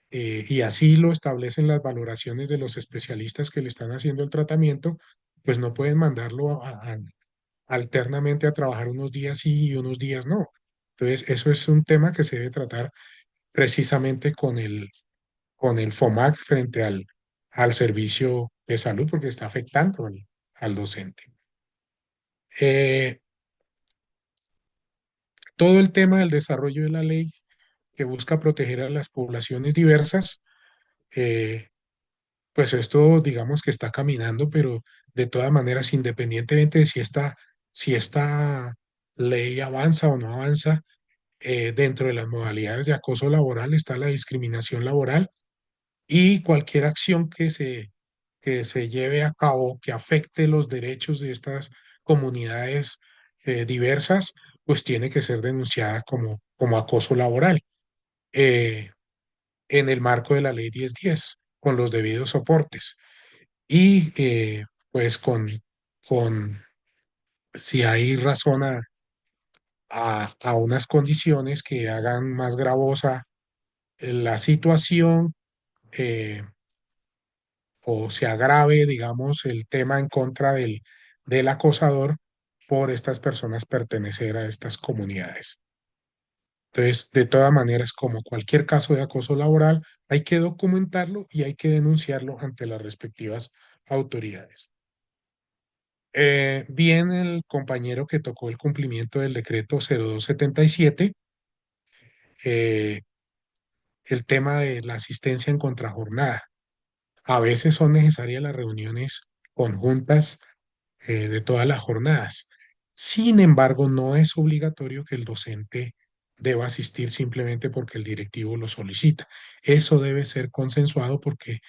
y así lo establecen las valoraciones de los especialistas que le están haciendo el tratamiento, pues no pueden mandarlo alternamente a trabajar unos días sí y unos días no. Entonces, eso es un tema que se debe tratar precisamente con el FOMAC frente al servicio de salud, porque está afectando al docente. Eh, todo el tema del desarrollo de la ley que busca proteger a las poblaciones diversas, eh, pues esto digamos que está caminando, pero de todas maneras, independientemente de si esta ley avanza o no avanza, dentro de las modalidades de acoso laboral está la discriminación laboral y cualquier acción que se lleve a cabo que afecte los derechos de estas comunidades diversas, pues tiene que ser denunciada como acoso laboral eh, en el marco de la ley 1010, con los debidos soportes. Y pues con, si hay razón a unas condiciones que hagan más gravosa la situación, eh, o se agrave, digamos, el tema en contra del acosador por estas personas pertenecer a estas comunidades. Entonces, de todas maneras, como cualquier caso de acoso laboral, hay que documentarlo y hay que denunciarlo ante las respectivas autoridades. Bien, el compañero que tocó el cumplimiento del decreto 0277, eh, el tema de la asistencia en contrajornada. A veces son necesarias las reuniones conjuntas de todas las jornadas. Sin embargo, no es obligatorio que el docente deba asistir simplemente porque el directivo lo solicita. Eso debe ser consensuado porque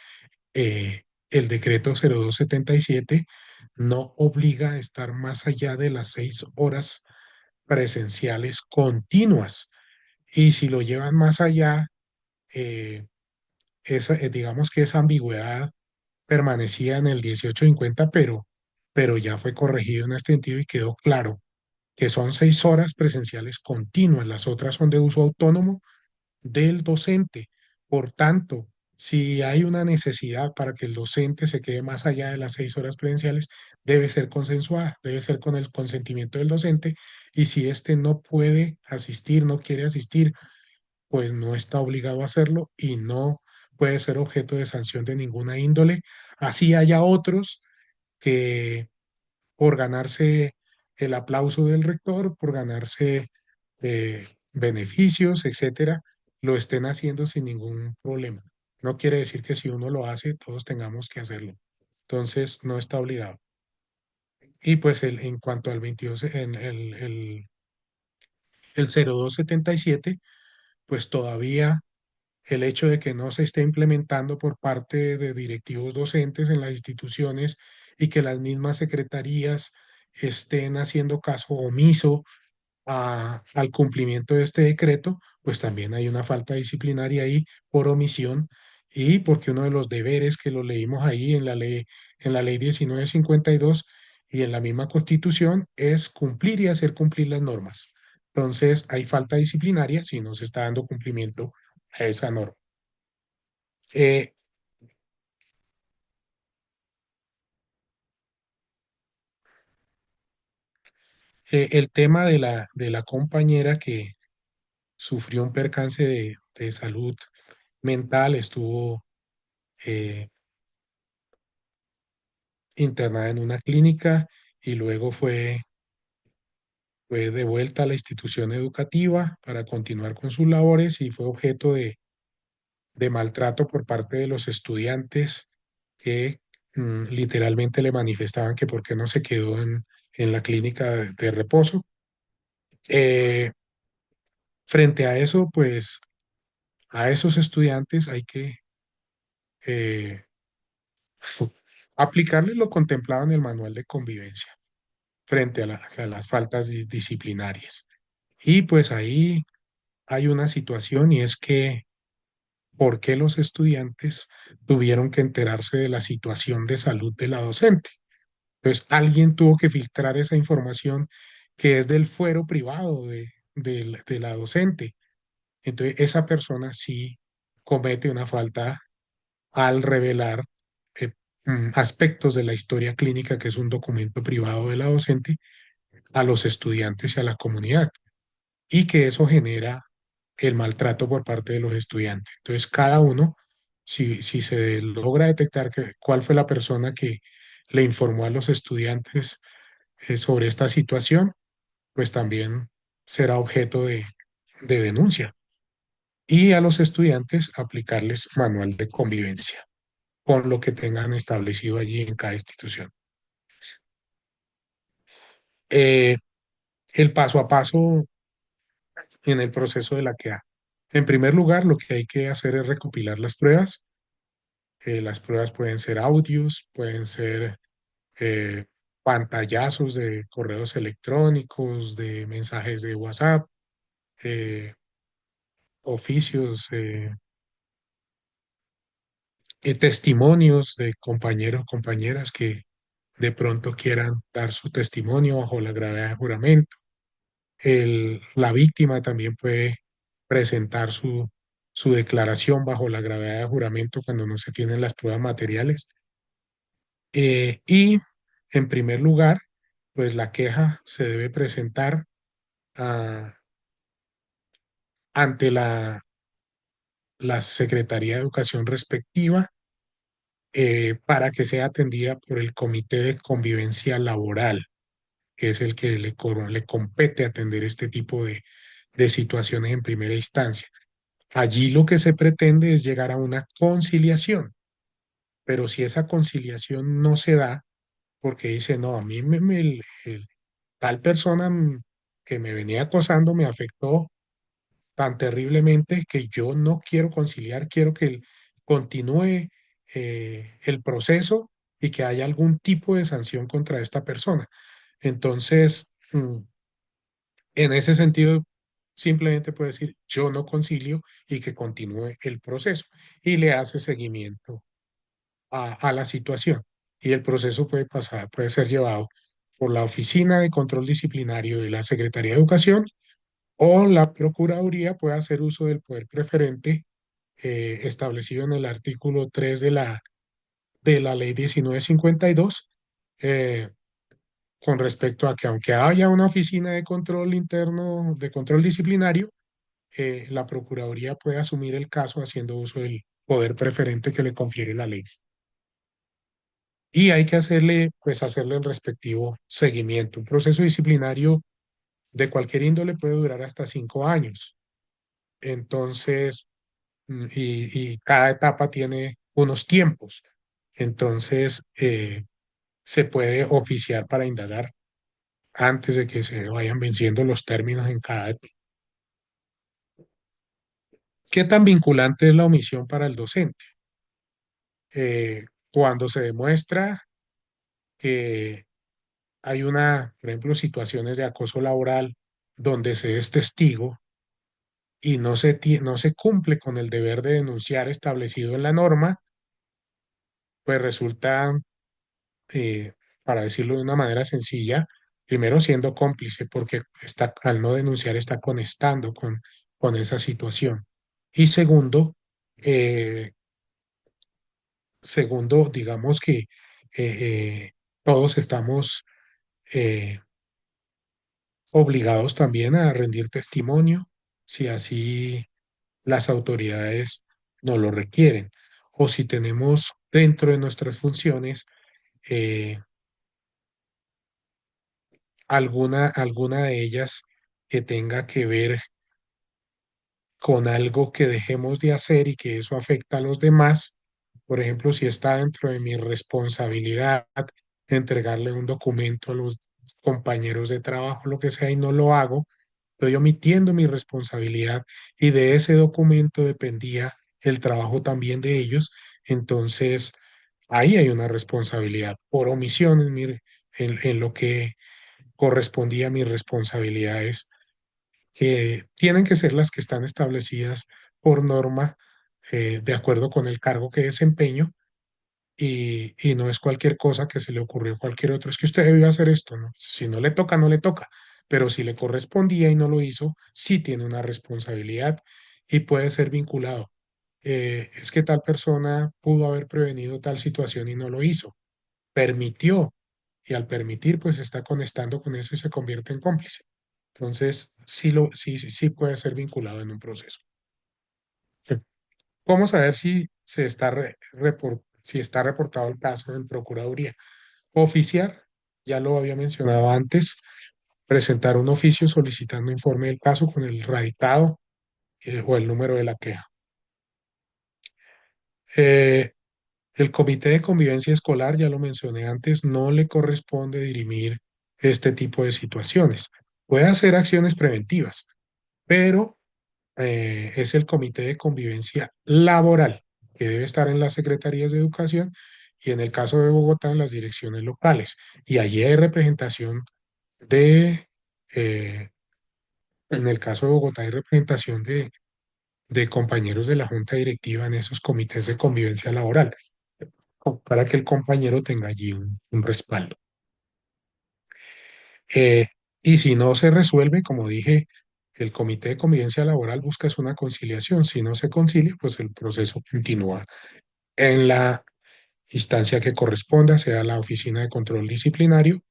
el decreto 0277 no obliga a estar más allá de las 6 horas presenciales continuas. Y si lo llevan más allá, eh, digamos que esa ambigüedad permanecía en el 1850, pero ya fue corregido en este sentido y quedó claro que son 6 horas presenciales continuas, las otras son de uso autónomo del docente. Por tanto, si hay una necesidad para que el docente se quede más allá de las 6 horas presenciales, debe ser consensuada, debe ser con el consentimiento del docente y si éste no puede asistir, no quiere asistir, pues no está obligado a hacerlo y no puede ser objeto de sanción de ninguna índole. Así haya otros que por ganarse el aplauso del rector, por ganarse beneficios, etcétera, lo estén haciendo sin ningún problema. No quiere decir que si uno lo hace, todos tengamos que hacerlo. Entonces, no está obligado. Y pues en cuanto al 22, el 0277, pues todavía el hecho de que no se esté implementando por parte de directivos docentes en las instituciones y que las mismas secretarías estén haciendo caso omiso al cumplimiento de este decreto, pues también hay una falta disciplinaria ahí por omisión y porque uno de los deberes que lo leímos ahí en la ley 1952 y en la misma Constitución es cumplir y hacer cumplir las normas. Entonces, hay falta disciplinaria si no se está dando cumplimiento a esa norma. Eh, el tema de la compañera que sufrió un percance de salud mental, estuvo eh, internada en una clínica y luego fue devuelta a la institución educativa para continuar con sus labores y fue objeto de maltrato por parte de los estudiantes que literalmente le manifestaban que por qué no se quedó en la clínica de reposo. Eh, Frente a eso, pues a esos estudiantes hay que eh, aplicarles lo contemplado en el manual de convivencia frente a las faltas disciplinarias. Y pues ahí hay una situación y es que ¿por qué los estudiantes tuvieron que enterarse de la situación de salud de la docente? Pues alguien tuvo que filtrar esa información que es del fuero privado de la docente. Entonces, esa persona sí comete una falta al revelar eh, aspectos de la historia clínica, que es un documento privado de la docente, a los estudiantes y a la comunidad, y que eso genera el maltrato por parte de los estudiantes. Entonces, cada uno, si se logra detectar cuál fue la persona que le informó a los estudiantes sobre esta situación, pues también será objeto de denuncia. Y a los estudiantes aplicarles manual de convivencia con lo que tengan establecido allí en cada institución. Eh, el paso a paso en el proceso de la QA. En primer lugar, lo que hay que hacer es recopilar las pruebas. Las pruebas pueden ser audios, pueden ser eh, pantallazos de correos electrónicos, de mensajes de WhatsApp, eh, oficios, testimonios de compañeros, compañeras que de pronto quieran dar su testimonio bajo la gravedad de juramento. La víctima también puede presentar su declaración bajo la gravedad de juramento cuando no se tienen las pruebas materiales. Y en primer lugar, pues la queja se debe presentar ah, ante la Secretaría de Educación respectiva para que sea atendida por el Comité de Convivencia Laboral, que es el que le compete atender este tipo de situaciones en primera instancia. Allí lo que se pretende es llegar a una conciliación, pero si esa conciliación no se da, porque dice, no, a mí tal persona que me venía acosando me afectó tan terriblemente que yo no quiero conciliar, quiero que continúe el proceso y que haya algún tipo de sanción contra esta persona. Entonces, en ese sentido, simplemente puede decir, yo no concilio y que continúe el proceso y le hace seguimiento a la situación. Y el proceso puede pasar, puede ser llevado por la Oficina de Control Disciplinario de la Secretaría de Educación o la Procuraduría puede hacer uso del poder preferente establecido en el artículo 3 de la Ley 1952, eh, con respecto a que aunque haya una oficina de control interno, de control disciplinario, la Procuraduría puede asumir el caso haciendo uso del poder preferente que le confiere la ley. Y hay que hacerle el respectivo seguimiento. Un proceso disciplinario de cualquier índole puede durar hasta 5 años. Entonces, y cada etapa tiene unos tiempos. Entonces, se puede oficiar para indagar antes de que se vayan venciendo los términos en cada etapa. ¿Qué tan vinculante es la omisión para el docente? Cuando se demuestra que hay por ejemplo, situaciones de acoso laboral donde se es testigo y no se cumple con el deber de denunciar establecido en la norma, pues resulta, eh, para decirlo de una manera sencilla, primero siendo cómplice porque está, al no denunciar está conectando con esa situación. Y eh, segundo, digamos que todos estamos eh, obligados también a rendir testimonio si así las autoridades no lo requieren o si tenemos dentro de nuestras funciones eh, alguna de ellas que tenga que ver con algo que dejemos de hacer y que eso afecta a los demás. Por ejemplo, si está dentro de mi responsabilidad entregarle un documento a los compañeros de trabajo, lo que sea, y no lo hago, estoy omitiendo mi responsabilidad y de ese documento dependía el trabajo también de ellos. Entonces, ahí hay una responsabilidad por omisión en lo que correspondía a mis responsabilidades que tienen que ser las que están establecidas por norma de acuerdo con el cargo que desempeño y no es cualquier cosa que se le ocurrió a cualquier otro. Es que usted debió hacer esto, ¿no? Si no le toca, no le toca, pero si le correspondía y no lo hizo, sí tiene una responsabilidad y puede ser vinculado. Es que tal persona pudo haber prevenido tal situación y no lo hizo, permitió y al permitir, pues está conectando con eso y se convierte en cómplice. Entonces, sí puede ser vinculado en un proceso. ¿Cómo saber si si está reportado el caso en Procuraduría? Oficiar, ya lo había mencionado antes, presentar un oficio solicitando informe del caso con el radicado o el número de la queja. Eh, el Comité de Convivencia Escolar, ya lo mencioné antes, no le corresponde dirimir este tipo de situaciones. Puede hacer acciones preventivas, pero es el Comité de Convivencia Laboral, que debe estar en las secretarías de educación y en el caso de Bogotá en las direcciones locales. Y allí hay representación de, eh, en el caso de Bogotá hay representación de compañeros de la junta directiva en esos comités de convivencia laboral, para que el compañero tenga allí un respaldo. Eh, y si no se resuelve, como dije, el Comité de Convivencia Laboral busca es una conciliación. Si no se concilia, pues el proceso continúa en la instancia que corresponda, sea la Oficina de Control Disciplinario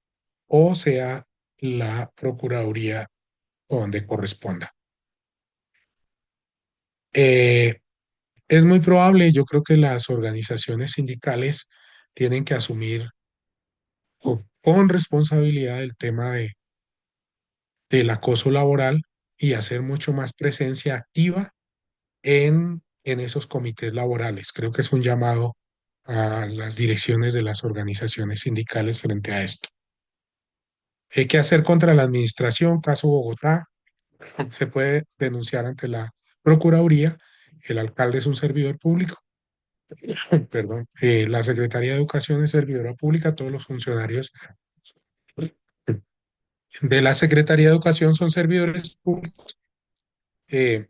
o sea la Procuraduría o donde corresponda. Eh, es muy probable, yo creo que las organizaciones sindicales tienen que asumir con responsabilidad el tema del acoso laboral y hacer mucho más presencia activa en esos comités laborales. Creo que es un llamado a las direcciones de las organizaciones sindicales frente a esto. ¿Qué hacer contra la administración? Caso Bogotá, se puede denunciar ante la Procuraduría, el alcalde es un servidor público, perdón, la Secretaría de Educación es servidora pública, todos los funcionarios de la Secretaría de Educación son servidores públicos, eh,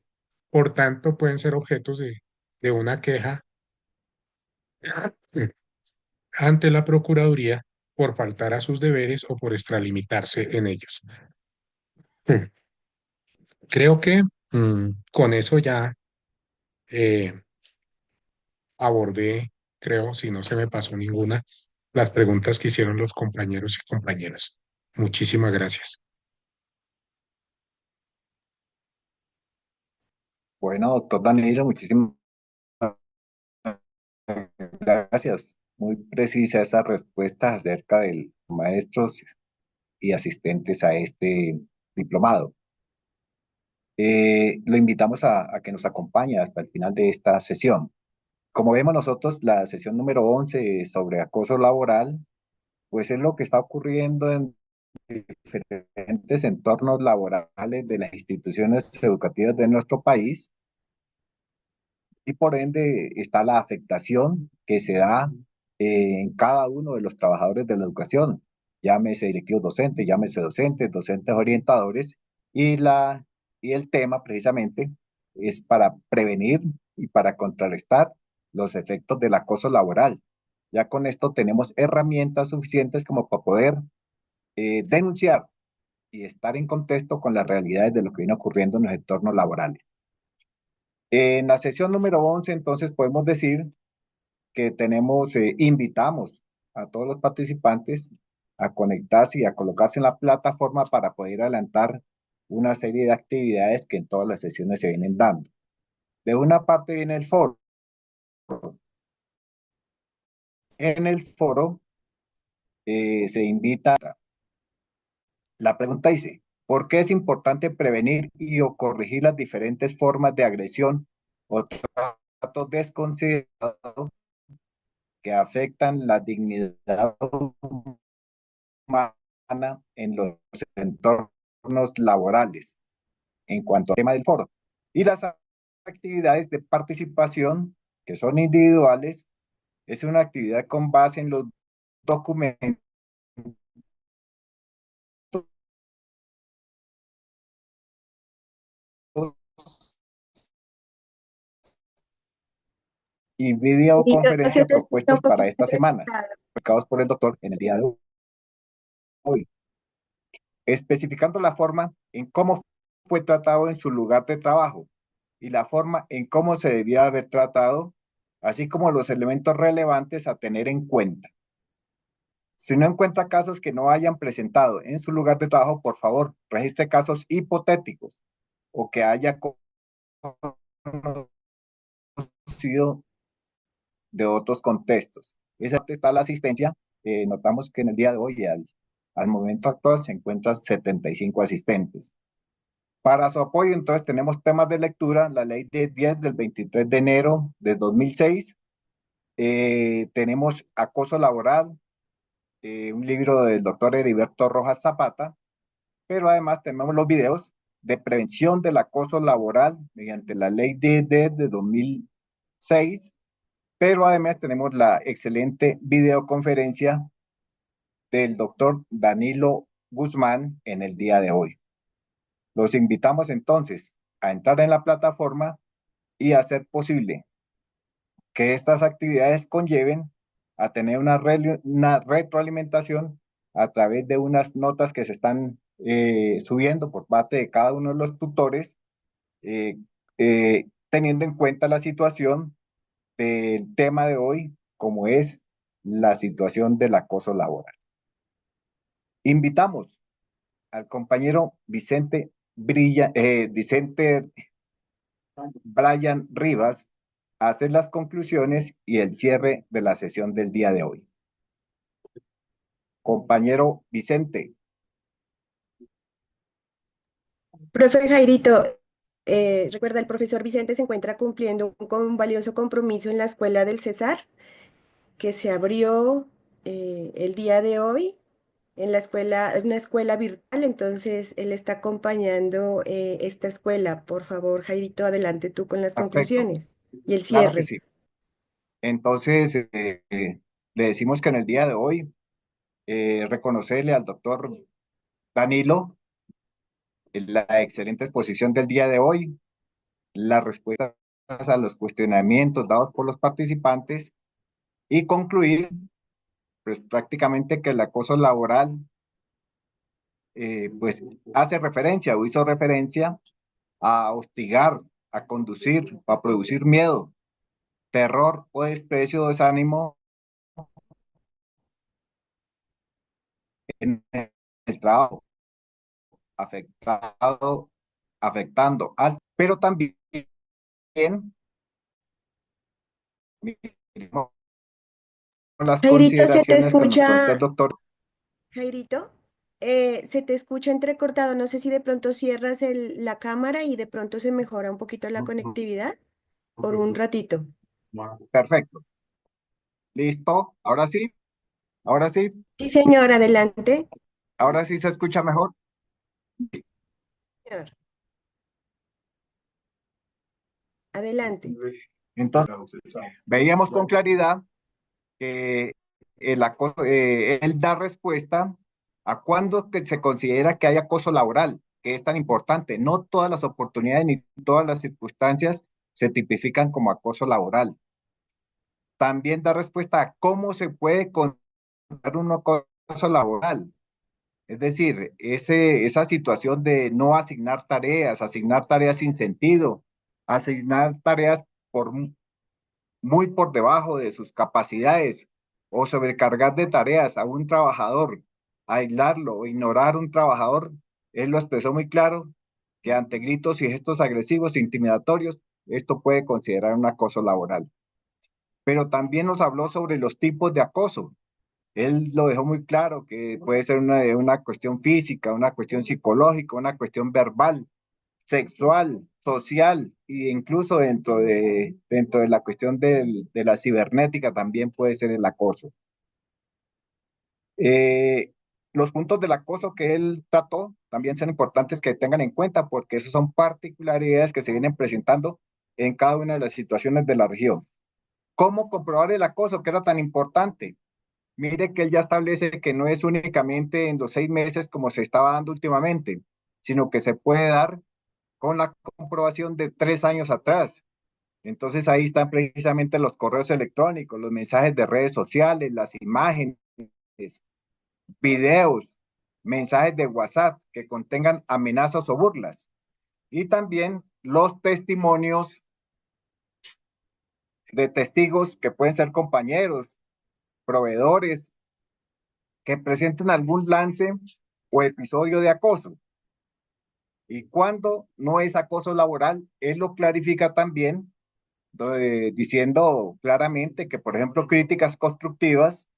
por tanto pueden ser objetos de una queja ante la Procuraduría por faltar a sus deberes o por extralimitarse en ellos. Creo que con eso ya eh, abordé, creo, si no se me pasó ninguna, las preguntas que hicieron los compañeros y compañeras. Muchísimas gracias. Bueno, doctor Danilo, muchísimas gracias. Muy precisa esa respuesta acerca de maestros y asistentes a este diplomado. Lo invitamos a que nos acompañe hasta el final de esta sesión. Como vemos nosotros, la sesión número 11 sobre acoso laboral, pues es lo que está ocurriendo en diferentes entornos laborales de las instituciones educativas de nuestro país y por ende está la afectación que se da en cada uno de los trabajadores de la educación, llámese directivos docentes, llámese docentes, docentes orientadores y el tema precisamente es para prevenir y para contrarrestar los efectos del acoso laboral. Ya con esto tenemos herramientas suficientes como para poder denunciar y estar en contexto con las realidades de lo que viene ocurriendo en los entornos laborales. En la sesión número 11, entonces, podemos decir que invitamos a todos los participantes a conectarse y a colocarse en la plataforma para poder adelantar una serie de actividades que en todas las sesiones se vienen dando. De una parte viene el foro. En el foro se invita. La pregunta dice, ¿por qué es importante prevenir y o corregir las diferentes formas de agresión o trato desconsiderado que afectan la dignidad humana en los entornos laborales? En cuanto al tema del foro y las actividades de participación que son individuales, es una actividad con base en los documentos y Se videoconferencia te escucha propuestos un para poquito esta semana, recortado. publicados por el doctor en el día de hoy, especificando la forma en cómo fue tratado en su lugar de trabajo y la forma en cómo se debía haber tratado, así como los elementos relevantes a tener en cuenta. Si no encuentra casos que no hayan presentado en su lugar de trabajo, por favor, registre casos hipotéticos o que haya conocido de otros contextos. Esa está la asistencia. Notamos que en el día de hoy, al momento actual, se encuentran 75 asistentes. Para su apoyo, entonces, tenemos temas de lectura, la ley de 10 del 23 de enero de 2006. Tenemos acoso laboral, un libro del doctor Heriberto Rojas Zapata, pero además tenemos los videos de prevención del acoso laboral mediante la ley de 10 de 2006, pero además tenemos la excelente videoconferencia del doctor Danilo Guzmán en el día de hoy. Los invitamos entonces a entrar en la plataforma y hacer posible que estas actividades conlleven a tener una retroalimentación a través de unas notas que se están subiendo por parte de cada uno de los tutores, teniendo en cuenta la situación del tema de hoy, como es la situación del acoso laboral. Invitamos al compañero Vicente Brian Rivas a hacer las conclusiones y el cierre de la sesión del día de hoy. Compañero Vicente. Profe Jairito, recuerda, el profesor Vicente se encuentra cumpliendo un valioso compromiso en la escuela del Cesar, que se abrió el día de hoy en la escuela, una escuela virtual, entonces él está acompañando esta escuela. Por favor, Jairito, adelante tú con las Perfecto. conclusiones y el Claro que cierre. sí. Entonces, le decimos que en el día de hoy, reconocerle al doctor Danilo la excelente exposición del día de hoy, las respuestas a los cuestionamientos dados por los participantes y concluir, pues prácticamente que el acoso laboral, pues hace referencia o hizo referencia a hostigar, a conducir, a producir miedo, terror o desprecio o desánimo en el trabajo, afectando al, pero también las Jairito, se te consideraciones que nos concede el escucha, doctor. Jairito, se te escucha entrecortado. No sé si de pronto cierras la cámara y de pronto se mejora un poquito la conectividad por un ratito. Perfecto. Listo. Ahora sí, Sí, señor, adelante. ahora sí se escucha mejor. Señor, adelante. Entonces, veíamos con claridad que él da respuesta a cuándo que se considera que hay acoso laboral, que es tan importante. No todas las oportunidades ni todas las circunstancias se tipifican como acoso laboral. También da respuesta a cómo se puede considerar un acoso laboral. Es decir, esa situación de no asignar tareas sin sentido, asignar tareas por muy por debajo de sus capacidades o sobrecargar de tareas a un trabajador, aislarlo o ignorar a un trabajador, él lo expresó muy claro, que ante gritos y gestos agresivos e intimidatorios, esto puede considerar un acoso laboral. Pero también nos habló sobre los tipos de acoso. Él lo dejó muy claro, que puede ser una cuestión física, una cuestión psicológica, una cuestión verbal, sexual, social e incluso dentro de la cuestión de la cibernética también puede ser el acoso. Eh, los puntos del acoso que él trató también son importantes que tengan en cuenta porque esas son particularidades que se vienen presentando en cada una de las situaciones de la región. ¿Cómo comprobar el acoso que era tan importante? Mire que él ya establece que no es únicamente en los 6 meses como se estaba dando últimamente, sino que se puede dar con la comprobación de 3 años atrás. Entonces ahí están precisamente los correos electrónicos, los mensajes de redes sociales, las imágenes, videos, mensajes de WhatsApp que contengan amenazas o burlas. Y también los testimonios de testigos que pueden ser compañeros, proveedores, que presenten algún lance o episodio de acoso. Y cuando no es acoso laboral, él lo clarifica también diciendo claramente que, por ejemplo, críticas constructivas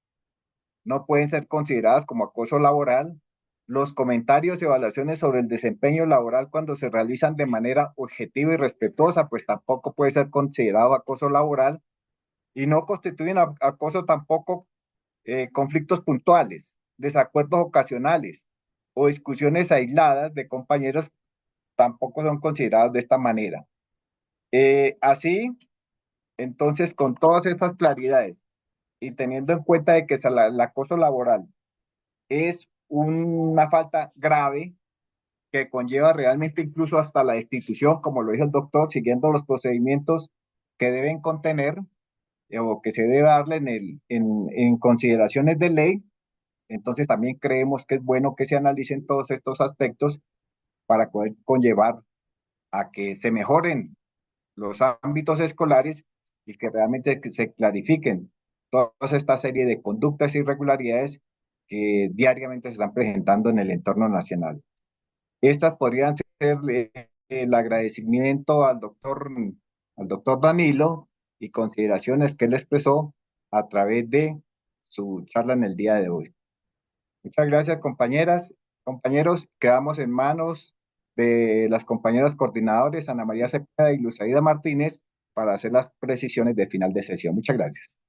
no pueden ser consideradas como acoso laboral. Los comentarios y evaluaciones sobre el desempeño laboral cuando se realizan de manera objetiva y respetuosa, pues tampoco puede ser considerado acoso laboral y no constituyen acoso tampoco conflictos puntuales, desacuerdos ocasionales o discusiones aisladas de compañeros tampoco son considerados de esta manera. Así, entonces, con todas estas claridades y teniendo en cuenta de que el acoso laboral es una falta grave que conlleva realmente incluso hasta la destitución, como lo dijo el doctor, siguiendo los procedimientos que deben contener o que se debe darle en consideraciones de ley, entonces también creemos que es bueno que se analicen todos estos aspectos para poder conllevar a que se mejoren los ámbitos escolares y que realmente se clarifiquen toda esta serie de conductas e irregularidades que diariamente se están presentando en el entorno nacional. Estas podrían ser el agradecimiento al doctor Danilo y consideraciones que él expresó a través de su charla en el día de hoy. Muchas gracias, compañeras, compañeros. Quedamos en manos de las compañeras coordinadores Ana María Cepeda y Luzaida Martínez para hacer las precisiones de final de sesión. Muchas gracias.